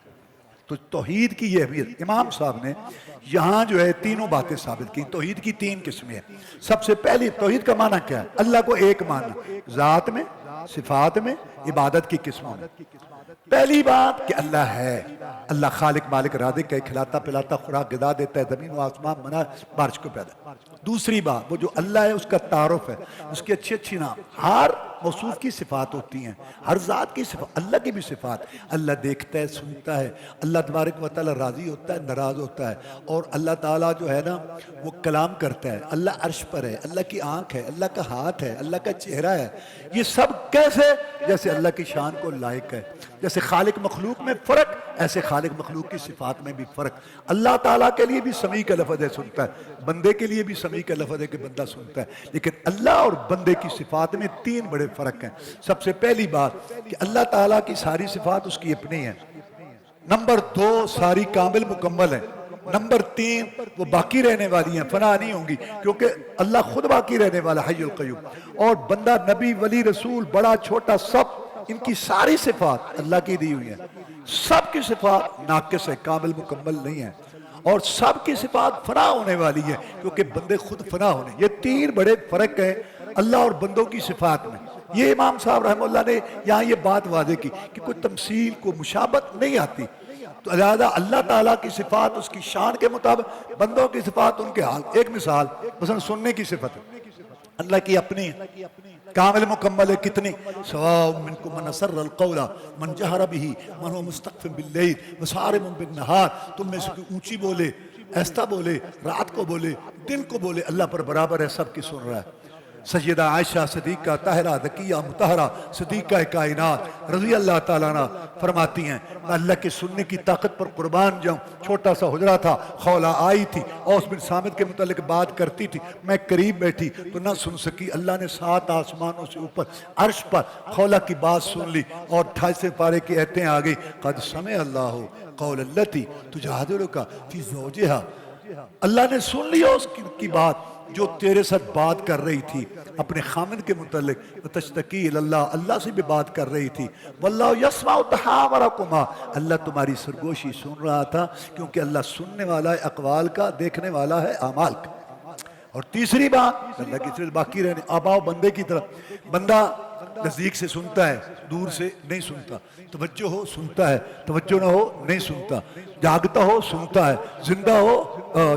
تو توحید کی یہ اہمیت امام صاحب نے یہاں جو ہے تینوں باتیں ثابت کی۔ توحید کی تین قسمیں ہیں۔ سب سے پہلی توحید کا معنی کیا ہے؟ اللہ کو ایک ماننا، ذات میں، صفات میں، عبادت کی قسموں میں۔ پہلی بات کہ اللہ ہے، اللہ خالق مالک رازق ہے، کھلاتا پلاتا خوراک غذا دیتا ہے، زمین و آسمان بنا بارش کو پیدا۔ دوسری بات وہ جو اللہ ہے اس کا تعارف ہے، اس کی اچھی اچھی نام، ہر موصوف کی صفات ہوتی ہیں، ہر ذات کی صفات، اللہ کی بھی صفات، اللہ دیکھتا ہے، سنتا ہے، اللہ تبارک و تعالیٰ راضی ہوتا ہے، ناراض ہوتا ہے، اور اللہ تعالیٰ جو ہے نا وہ کلام کرتا ہے، اللہ عرش پر ہے، اللہ کی آنکھ ہے، اللہ کا ہاتھ ہے، اللہ کا چہرہ ہے۔ یہ سب کیسے؟ جیسے اللہ کی شان کو لائق ہے۔ جیسے خالق مخلوق میں فرق، ایسے خالق مخلوق کی صفات میں بھی فرق۔ اللہ تعالیٰ کے لیے بھی سمیع کا لفظ ہے سنتا ہے، بندے کے لیے بھی سمیع کا لفظ ہے کہ بندہ سنتا ہے، لیکن اللہ اور بندے کی صفات میں تین بڑے فرق ہیں۔ سب سے پہلی بات کہ اللہ تعالیٰ کی ساری صفات اس کی اپنی ہیں۔ نمبر دو ساری کامل مکمل ہیں۔ نمبر تین وہ باقی رہنے والی ہیں، فنا نہیں ہوں گی، کیونکہ اللہ خود باقی رہنے والا حی القیوم۔ اور بندہ نبی ولی رسول بڑا چھوٹا سب ان کی ساری صفات اللہ کی دی ہوئی ہیں، سب کی صفات ناقص ہے، کامل مکمل نہیں ہے، اور سب کی صفات فنا ہونے والی ہے کیونکہ بندے خود فنا ہونے۔ یہ تین بڑے فرق ہیں اللہ اور بندوں کی صفات میں۔ یہ امام صاحب رحمہ اللہ نے یہاں یہ بات واضح کی کہ کوئی تمثیل کو مشابہت نہیں آتی، تو لہذا اللہ تعالیٰ کی صفات اس کی شان کے مطابق، بندوں کی صفات ان کے حال۔ ایک مثال مثلا سننے کی صفت ہے، اللہ کی اپنی ہے، کامل مکمل ہے، کتنی؟ سواء منکم من اسر القول من جہر بہ من هو مستخف باللیل وسارب بالنہار۔ تم میں سے کوئی اونچی بولے، ایستا بولے، رات کو بولے، دن کو بولے، اللہ پر برابر ہے، سب کی سن رہا ہے۔ سیدہ عائشہ صدیقہ طاہرہ ذکیہ مطہرہ صدیقہ کائنات رضی اللہ تعالیٰ عنہ فرماتی ہیں میں اللہ کے سننے کی طاقت پر قربان جاؤں۔ چھوٹا سا حجرہ تھا، خولہ آئی تھی، اوس بن صامت کے متعلق بات کرتی تھی، میں قریب بیٹھی تو نہ سن سکی۔ اللہ نے 7 آسمانوں سے اوپر عرش پر خولہ کی بات سن لی اور 28 پارے کی آیتیں آ گئی، قد سمع اللہ قول التی تجادلک فی زوجہا۔ اللہ نے سن لیا اس کی بات جو تیرے ساتھ بات کر رہی تھی اپنے خامن کے متعلق، تشتکی اللہ، اللہ سے بھی بات کر رہی تھی، واللہ یسمع تحاورکما، اللہ تمہاری سرگوشی سن رہا تھا، کیونکہ اللہ سننے والا ہے اقوال کا، دیکھنے والا ہے اعمال کا۔ اور تیسری بات اللہ کی طرف باقی رہنے، آباؤ بندے کی طرف، بندہ نزدیک سے سنتا ہے، دور سے نہیں سنتا، توجہ ہو سنتا ہے، توجہ نہ ہو نہیں سنتا، جاگتا ہو سنتا ہے، زندہ ہو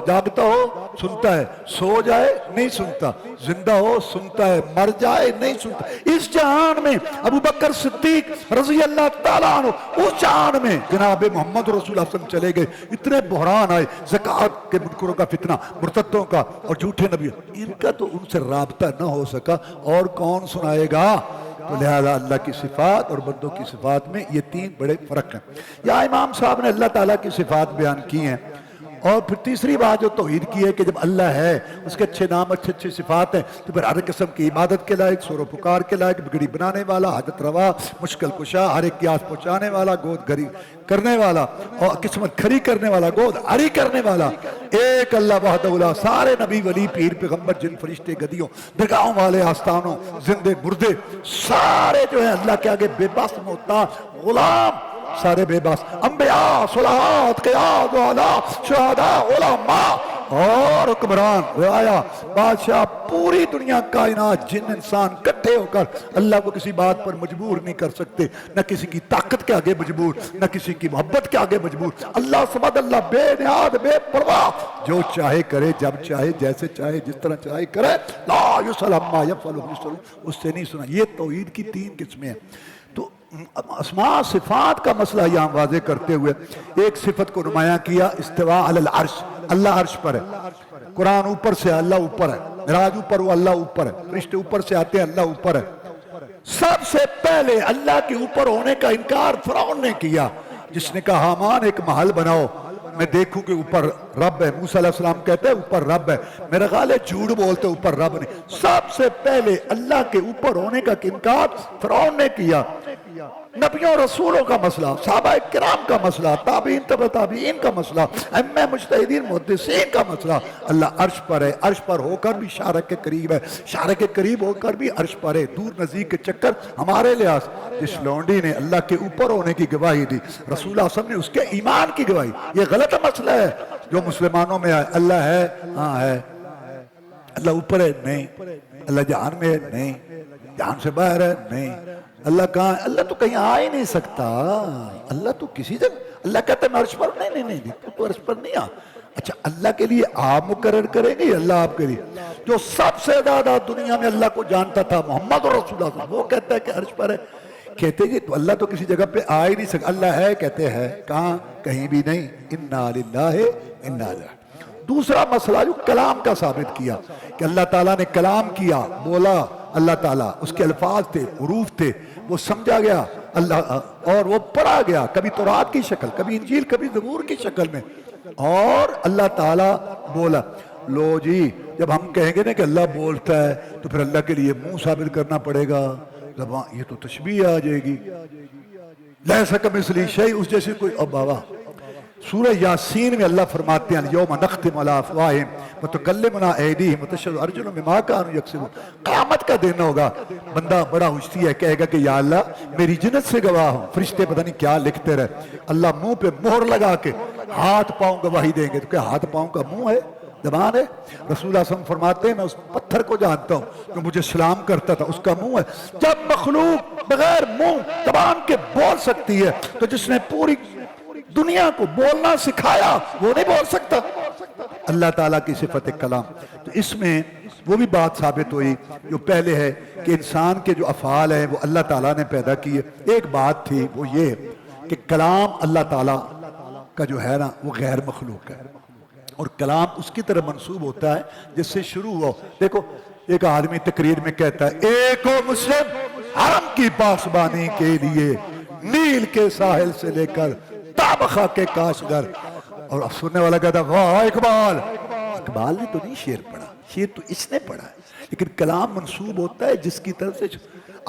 جاگتا ہو سنتا ہے، سو جائے نہیں سنتا، زندہ ہو سنتا ہے، مر جائے نہیں سنتا۔ اس جہان میں ابو بکر صدیق رضی اللہ تعالیٰ عنہ اس جہان میں جناب محمد رسول اللہ صلی اللہ علیہ وسلم چلے گئے، اتنے بحران آئے، زکوٰۃ کے منکروں کا فتنہ، مرتدوں کا اور جھوٹے نبی، ان کا تو ان سے رابطہ نہ ہو سکا، اور کون سنائے گا؟ تو لہذا اللہ کی صفات اور بندوں کی صفات میں یہ تین بڑے فرق ہیں۔ یا امام صاحب نے اللہ تعالیٰ کی صفات بیان کی ہیں، اور پھر تیسری بات جو توحید کی ہے کہ جب اللہ ہے، اس کے اچھے نام، اچھے اچھے صفات ہیں، تو پھر ہر قسم کی عبادت کے لائق، سور و پکار کے لائق، بگڑی بنانے والا، حاجت روا، مشکل کشا، ہر ایک کی آس پہنچانے والا، گود گھری کرنے والا، اور قسمت کھری کرنے والا، گود ہری کرنے والا، ایک اللہ وحدہ لا، سارے نبی ولی پیر پیغمبر جن فرشتے گدیوں درگاہوں والے آستانوں زندے مردے سارے جو ہیں اللہ کے آگے بے بس محتاج غلام، سارے بے بس، انبیاء، صلحات، قیاد، وعلا، شہداء، علماء اور حکمران، رعایا، بادشاہ، پوری دنیا کائنات جن انسان کٹھے ہو کر اللہ کو کسی بات پر مجبور نہیں کر سکتے، نہ کسی کی طاقت کے آگے مجبور، نہ کسی کی محبت کے آگے مجبور۔ اللہ صمد، اللہ بے نیاز، بے پرواہ، جو چاہے کرے، جب چاہے، جیسے چاہے، جس طرح چاہے کرے، لا یسأل عما یفعل وهم یسألون، اس سے نہیں سنا۔ یہ توحید کی تین قسمیں ہیں۔ تو اسماء صفات کا مسئلہ یہاں واضح کرتے ہوئے ایک صفت کو نمایاں کیا، استواء علی العرش، اللہ عرش پر ہے، قرآن اوپر سے، اللہ اوپر ہے، معراج اوپر ہوا، اللہ اوپر ہے، فرشتے اوپر سے آتے ہیں، اللہ اوپر ہے۔ سب سے پہلے اللہ کے اوپر ہونے کا انکار فرعون نے کیا، جس نے کہا حامان ایک محل بناؤ، میں دیکھوں کہ اوپر رب ہے. موسیٰ علیہ السلام کہتے ہیں اوپر رب ہے. میرا خیال ہے جھوٹ بولتے اوپر رب نہیں. سب سے پہلے اللہ کے اوپر ہونے کا انکار فرعون نے کیا. نبیوں رسولوں کا مسئلہ، صحابہ کرام کا مسئلہ، تابعین تبع تابعین کا مسئلہ، ائمہ مجتہدین محدثین کا مسئلہ. اللہ عرش پر ہے، عرش پر ہو کر بھی شارک کے قریب ہے، شارک کے قریب ہو کر بھی عرش پر ہے. دور نزدیک کے چکر ہمارے لحاظ. جس لونڈی نے اللہ کے اوپر ہونے کی گواہی دی، رسول اللہ صلی اللہ علیہ وسلم نے اس کے ایمان کی گواہی. یہ غلط مسئلہ ہے جو مسلمانوں میں ہے. اللہ ہے، ہاں ہے. اللہ اوپر ہے، نہیں. اللہ جہان میں ہے، نہیں. جہان سے باہر ہے، نہیں. اللہ کہاں ہے؟ اللہ تو کہیں آ ہی نہیں سکتا. اللہ تو کسی جگہ، اللہ کہتا ہے میں عرش پر، نہیں نہیں نہیں تو عرش پر نہیں آ. اچھا اللہ کے لیے آپ مقرر کریں گے، اللہ آپ کے لیے. جو سب سے زیادہ دنیا میں اللہ کو جانتا تھا محمد رسول اللہ، وہ کہتا ہے کہ عرش پر ہے. کہتے ہیں تو اللہ تو کسی جگہ پہ آ ہی نہیں سکتا. اللہ ہے، کہتے ہیں کہاں؟ کہیں بھی نہیں. انا للہ انا الیہ. دوسرا مسئلہ جو کلام کا ثابت کیا کہ اللہ تعالیٰ نے کلام کیا، بولا اللہ تعالیٰ، اس کے الفاظ تھے، حروف تھے، وہ سمجھا گیا اللہ اور وہ پڑھا گیا، کبھی تورات کی شکل، کبھی انجیل، کبھی زبور کی شکل میں، اور اللہ تعالیٰ بولا. لو جی جب ہم کہیں گے نا کہ اللہ بولتا ہے تو پھر اللہ کے لیے منہ ثابت کرنا پڑے گا، زبان، یہ تو تشبیہ آ جائے گی. لیس کمثلہ شیء، اس جیسے کوئی. اب بابا سورہ یاسین میں اللہ فرماتے ہیں یوم نختم علی افواہہم وتکلمنا ایدیہم وتشہد ارجلہم بما کانوا یکسبون. قیامت کا دن ہوگا، بندہ بڑا ہوشتی ہے، کہے گا کہ یا اللہ میری جنت سے گواہ ہوں. فرشتے پتہ نہیں کیا لکھتے رہے. اللہ منہ پہ مہر لگا کے ہاتھ پاؤں گواہی دیں گے. تو کیا ہاتھ پاؤں کا منہ ہے، زبان ہے؟ رسول اللہ صلی اللہ علیہ وسلم فرماتے ہیں میں اس پتھر کو جانتا ہوں جو مجھے سلام کرتا تھا، اس کا منہ ہے. جب مخلوق بغیر منہ زبان کے بول سکتی ہے تو جس نے پوری دنیا کو بولنا سکھایا وہ نہیں بول سکتا. اللہ تعالیٰ کی صفت کلام. تو اس میں وہ بھی بات ثابت ہوئی جو پہلے ہے کہ انسان کے جو افعال ہیں وہ اللہ تعالیٰ نے پیدا کیے. ایک بات تھی وہ یہ کہ کلام اللہ تعالیٰ کا جو ہے نا وہ غیر مخلوق ہے، اور کلام اس کی طرح منسوب ہوتا ہے جس سے شروع ہو. دیکھو ایک آدمی تقریر میں کہتا ہے ایک مسلم حرم کی پاسبانی کے لیے نیل کے ساحل سے لے کر تابخا کے کاشگر. اور سننے والا کہتا واہ اقبال. اقبال نے تو نہیں شعر پڑھا، شعر تو اس نے پڑھا ہے. لیکن کلام منسوب ہوتا ہے جس کی طرف سے.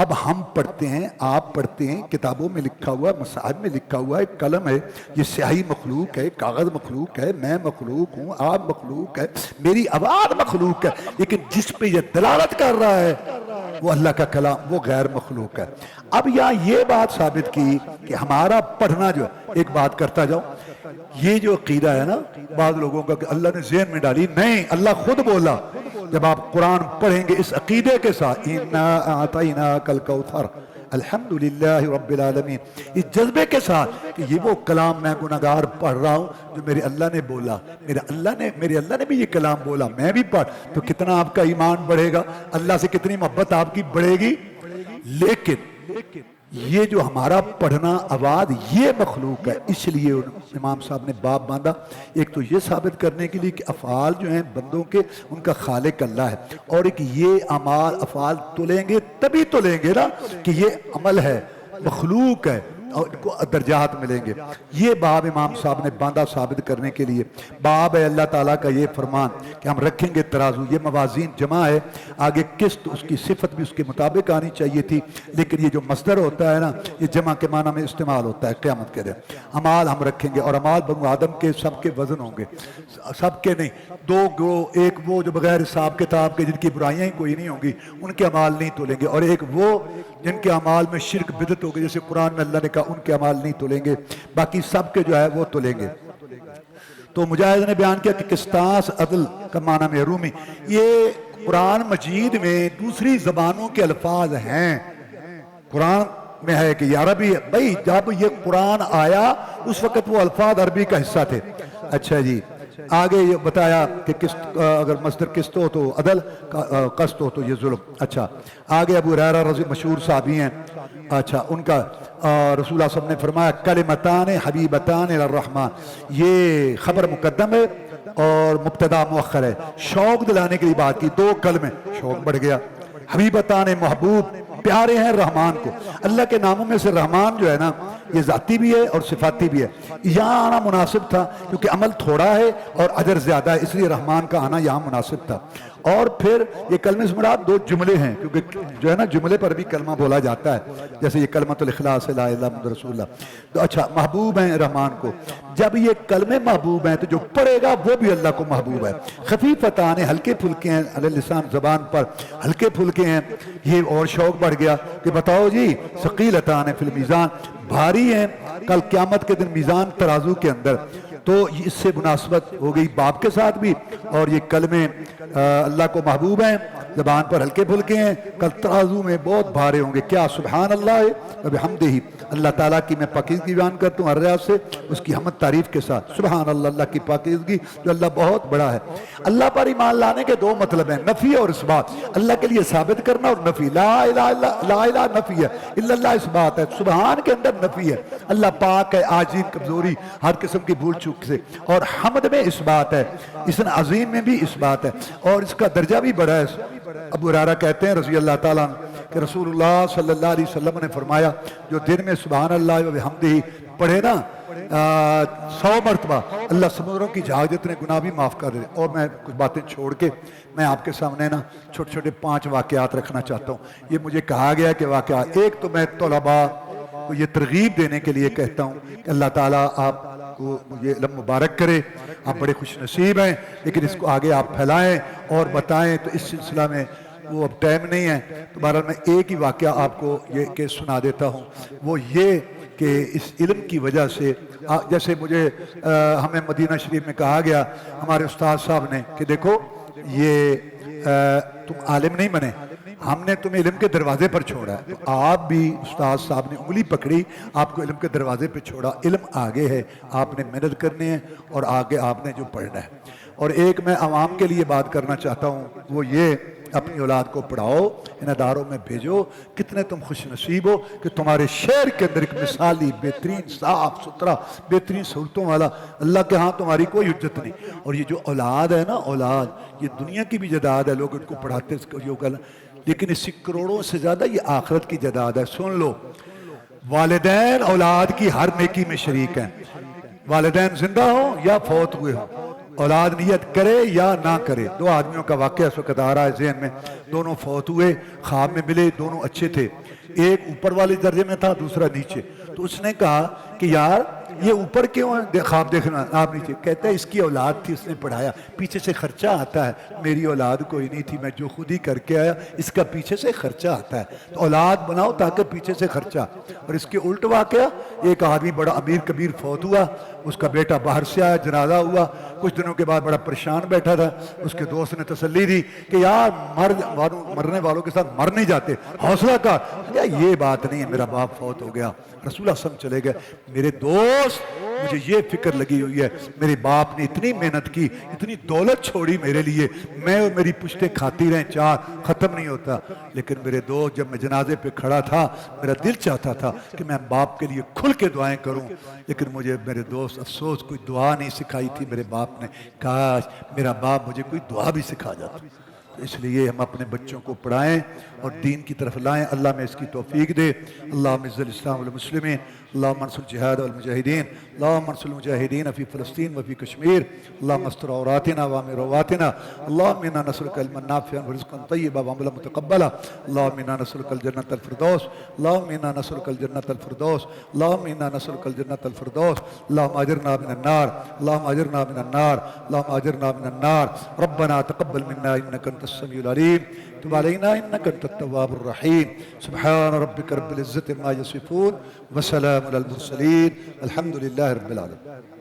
اب ہم پڑھتے ہیں، آپ پڑھتے ہیں، کتابوں میں لکھا ہوا، مصاحف میں لکھا ہوا ایک قلم ہے، یہ سیاہی مخلوق ہے، کاغذ مخلوق ہے، میں مخلوق ہوں، آپ مخلوق ہے، میری آواز مخلوق ہے. لیکن جس پہ یہ دلالت کر رہا ہے وہ اللہ کا کلام، وہ غیر مخلوق ہے. اب یہاں یہ بات ثابت کی کہ ہمارا پڑھنا جو ہے، ایک بات کرتا جاؤ، یہ جو عقیدہ ہے نا بعض لوگوں کا کہ اللہ نے ذہن میں ڈالی، نہیں، اللہ خود بولا. جب آپ قرآن پڑھیں گے اس عقیدے کے ساتھ اِنَّا أَعْطَيْنَاكَ الْكَوْثَرَ الحمدللہ رب العالمین، اس جذبے کے ساتھ کہ یہ وہ کلام میں گناہگار پڑھ رہا ہوں جو میرے اللہ نے بولا، میرے اللہ نے بھی یہ کلام بولا، میں بھی پڑھ، تو کتنا آپ کا ایمان بڑھے گا، اللہ سے کتنی محبت آپ کی بڑھے گی. لیکن یہ جو ہمارا پڑھنا آواز یہ مخلوق ہے. اس لیے امام صاحب نے باب باندھا، ایک تو یہ ثابت کرنے کے لیے کہ افعال جو ہیں بندوں کے ان کا خالق اللہ ہے، اور ایک یہ اعمال افعال تلیں گے تبھی تلیں گے نا کہ یہ عمل ہے، مخلوق ہے، اور ان کو درجات ملیں گے. یہ باب امام صاحب نے باندھا ثابت کرنے کے لیے. باب ہے اللہ تعالیٰ کا یہ فرمان کہ ہم رکھیں گے ترازو، یہ موازین جمع ہے، آگے قسط اس کی صفت بھی اس کے مطابق آنی چاہیے تھی، لیکن یہ جو مصدر ہوتا ہے نا یہ جمع کے معنی میں استعمال ہوتا ہے قیامت کے دن. امال ہم رکھیں گے، اور امال بنو آدم کے سب کے وزن ہوں گے، سب کے نہیں، دو گروہ، ایک وہ جو بغیر حساب کتاب کے جن کی برائیاں ہی کوئی نہیں ہوں گی ان کے امال نہیں تولیں گے، اور ایک وہ جن کے امال میں شرک بدعت ہوگی، جیسے قرآن میں اللہ نے کہا ان کے امال نہیں تولیں گے، باقی سب کے جو ہے وہ تولیں گے. تو مجاہد نے بیان کیا کہ قسطاس عدل کا معنی میں رومی، یہ قرآن مجید میں دوسری زبانوں کے الفاظ ہیں. قرآن میں ہے کہ یا عربی ہے، بھئی جب یہ قرآن آیا اس وقت وہ الفاظ عربی کا حصہ تھے. اچھا جی آگے یہ بتایا کہ اگر مصدر قسط ہو تو عدل، قسط ہو تو یہ ظلم. اچھا آگے ابو ہریرہ رضی مشہور صحابی ہیں، اچھا ان کا رسول اللہ صلی اللہ علیہ وسلم نے فرمایا کلمتان حبیبتان الرحمن، یہ خبر مقدم ہے اور مبتدا مؤخر ہے. شوق دلانے کے لیے بات کی، دو کلمے، شوق بڑھ گیا. حبیبتان محبوب، پیارے ہیں رحمان کو. اللہ کے ناموں میں سے رحمان جو ہے نا یہ ذاتی بھی ہے اور صفاتی بھی ہے. یہاں آنا مناسب تھا کیونکہ عمل تھوڑا ہے اور اجر زیادہ ہے، اس لیے رحمان کا آنا یہاں مناسب تھا. اور پھر یہ کلمے سے مراد دو جملے ہیں، کیونکہ جو ہے نا جملے پر بھی کلمہ بولا جاتا ہے، جیسے یہ کلمۃ الاخلاص لا الہ الا اللہ محمد رسول اللہ. تو اچھا محبوب ہیں رحمان کو. جب یہ کلمے محبوب ہیں تو جو پڑھے گا وہ بھی اللہ کو محبوب ہے. خفیفتان ہلکے پھلکے ہیں، علی اللسان زبان پر ہلکے پھلکے ہیں. یہ اور شوق بڑھ گیا کہ بتاؤ جی ثقیلتان فی المیزان، بھاری ہیں کل قیامت کے دن میزان ترازو کے اندر. تو اس سے مناسبت ہو گئی باب کے ساتھ بھی. اور یہ کلمے اللہ کو محبوب ہیں، زبان پر ہلکے پھلکے ہیں، کل ترازو میں بہت بھارے ہوں گے. کیا سبحان اللہ و بحمدہ، اللہ تعالیٰ کی میں پاکیزگی بیان کرتا ہوں ہر ریاض سے، اس کی حمد تعریف کے ساتھ. سبحان اللہ، اللہ کی پاکیزگی جو اللہ بہت بڑا ہے. اللہ پر ایمان لانے کے دو مطلب ہیں، نفی اور اثبات. اللہ کے لیے ثابت کرنا اور نفی. لا الہ نفی ہے، الا اللہ اثبات ہے. سبحان کے اندر نفی ہے، اللہ پاک ہے، عاجز کمزوری ہر قسم کی بھول چوک سے. اور حمد میں اثبات ہے، اس عظیم میں بھی اثبات ہے، اور اس کا درجہ بھی بڑا ہے. ابو ہریرہ کہتے ہیں رضی اللہ تعالیٰ عنہ کہ رسول اللہ صلی اللہ علیہ وسلم نے فرمایا جو دن میں سبحان اللہ و بحمدہ پڑھے نا 100 مرتبہ، اللہ سمندروں کی جہاز جتنے گناہ بھی معاف کر دے. اور میں کچھ باتیں چھوڑ کے میں آپ کے سامنے نا چھوٹے چھوٹے 5 واقعات رکھنا چاہتا ہوں. یہ مجھے کہا گیا کہ واقعات، ایک تو میں طلباء کو یہ ترغیب دینے کے لیے کہتا ہوں کہ اللہ تعالیٰ آپ کو یہ علم مبارک کرے، آپ بڑے خوش نصیب ہیں، لیکن اس کو آگے آپ پھیلائیں اور بتائیں. تو اس سلسلہ میں وہ اب ٹائم نہیں ہے، تو بہرحال میں ایک ہی واقعہ آپ کو یہ کہ سنا دیتا ہوں. وہ یہ کہ اس علم کی وجہ سے جیسے مجھے ہمیں مدینہ شریف میں کہا گیا ہمارے استاد صاحب نے کہ دیکھو یہ تم عالم نہیں بنے، ہم نے تمہیں علم کے دروازے پر چھوڑا ہے. تو آپ بھی استاد صاحب نے انگلی پکڑی، آپ کو علم کے دروازے پہ چھوڑا. علم آگے ہے، آپ نے محنت کرنی ہے اور آگے آپ نے جو پڑھنا ہے. اور ایک میں عوام کے لیے بات کرنا چاہتا ہوں، وہ یہ اپنی اولاد کو پڑھاؤ، ان اداروں میں بھیجو. کتنے تم خوش نصیب ہو کہ تمہارے شہر کے اندر ایک مثالی بہترین صاف ستھرا بہترین سہولتوں والا، اللہ کے ہاں تمہاری کوئی حجت نہیں. اور یہ جو اولاد ہے نا، اولاد یہ دنیا کی بھی جداد ہے، لوگ ان کو پڑھاتے ہیں، لیکن اس سے کروڑوں سے زیادہ یہ آخرت کی جداد ہے. سن لو، والدین اولاد کی ہر نیکی میں شریک ہیں، والدین زندہ ہوں یا فوت ہوئے ہوں، اولاد نیت کرے یا نہ کرے. 2 آدمیوں کا واقعہ اس وقت آ رہا ہے ذہن میں، دونوں فوت ہوئے، خواب میں ملے، دونوں اچھے تھے. ایک اوپر والے درجے میں تھا، دوسرا نیچے. تو اس نے کہا کہ یار یہ اوپر کیوں ہے خواب دیکھنا، آپ نیچے. کہتا ہے اس کی اولاد تھی، اس نے پڑھایا، پیچھے سے خرچہ آتا ہے. میری اولاد کوئی نہیں تھی، میں جو خود ہی کر کے آیا، اس کا پیچھے سے خرچہ آتا ہے. تو اولاد بناؤ تاکہ پیچھے سے خرچہ. اور اس کے الٹ واقعہ، ایک آدمی بڑا امیر کبیر فوت ہوا، اس کا بیٹا باہر سے آیا، جنازہ ہوا. کچھ دنوں کے بعد بڑا پریشان بیٹھا تھا. اس کے دوست نے تسلی دی کہ یار مرنے والوں کے ساتھ مر نہیں جاتے، حوصلہ کر. یہ بات نہیں ہے، میرا باپ فوت ہو گیا. رسول اللہ صلی اللہ علیہ وسلم چلے گئے. میرے دوست مجھے یہ فکر لگی ہوئی ہے، میرے باپ نے اتنی محنت کی، اتنی دولت چھوڑی میرے لیے، میں اور میری پشتیں کھاتی رہیں، چار ختم نہیں ہوتا. لیکن میرے دوست جب میں جنازے پہ کھڑا تھا، میرا دل چاہتا تھا کہ میں باپ کے لیے کھل کے دعائیں کروں، لیکن مجھے میرے دوست افسوس کوئی دعا نہیں سکھائی تھی میرے باپ نے. کاش میرا باپ مجھے کوئی دعا بھی سکھا جاتا. اس لیے ہم اپنے بچوں کو پڑھائیں اور دین کی طرف لائیں. اللہ میں اس کی توفیق دے. اللہم اعز الاسلام والمسلمین، اللہم انصر الجہاد والمجاہدین، اللہم انصر المجاہدین فی فلسطین وفی کشمیر، اللہم استر عوراتنا وامن رواتنا، اللہم انا نسألک علما نافعا ورزقا طیبا وعملا متقبلا، اللہم انا نسألک الجنة الفردوس، اللہم انا نسألک الجنة الفردوس، اللہم انا نسألک الجنة الفردوس، اللہم اجرنا من النار، اللہم اجرنا من النار، اللہم اجرنا من النار. ربنا تقبل منا انک انت السمیع العلیم، تب علینا انک انت التواب الرحیم. سبحان ربک رب العزت عما یصفون وسلام علی المرسلین، الحمد للہ رب العالمین.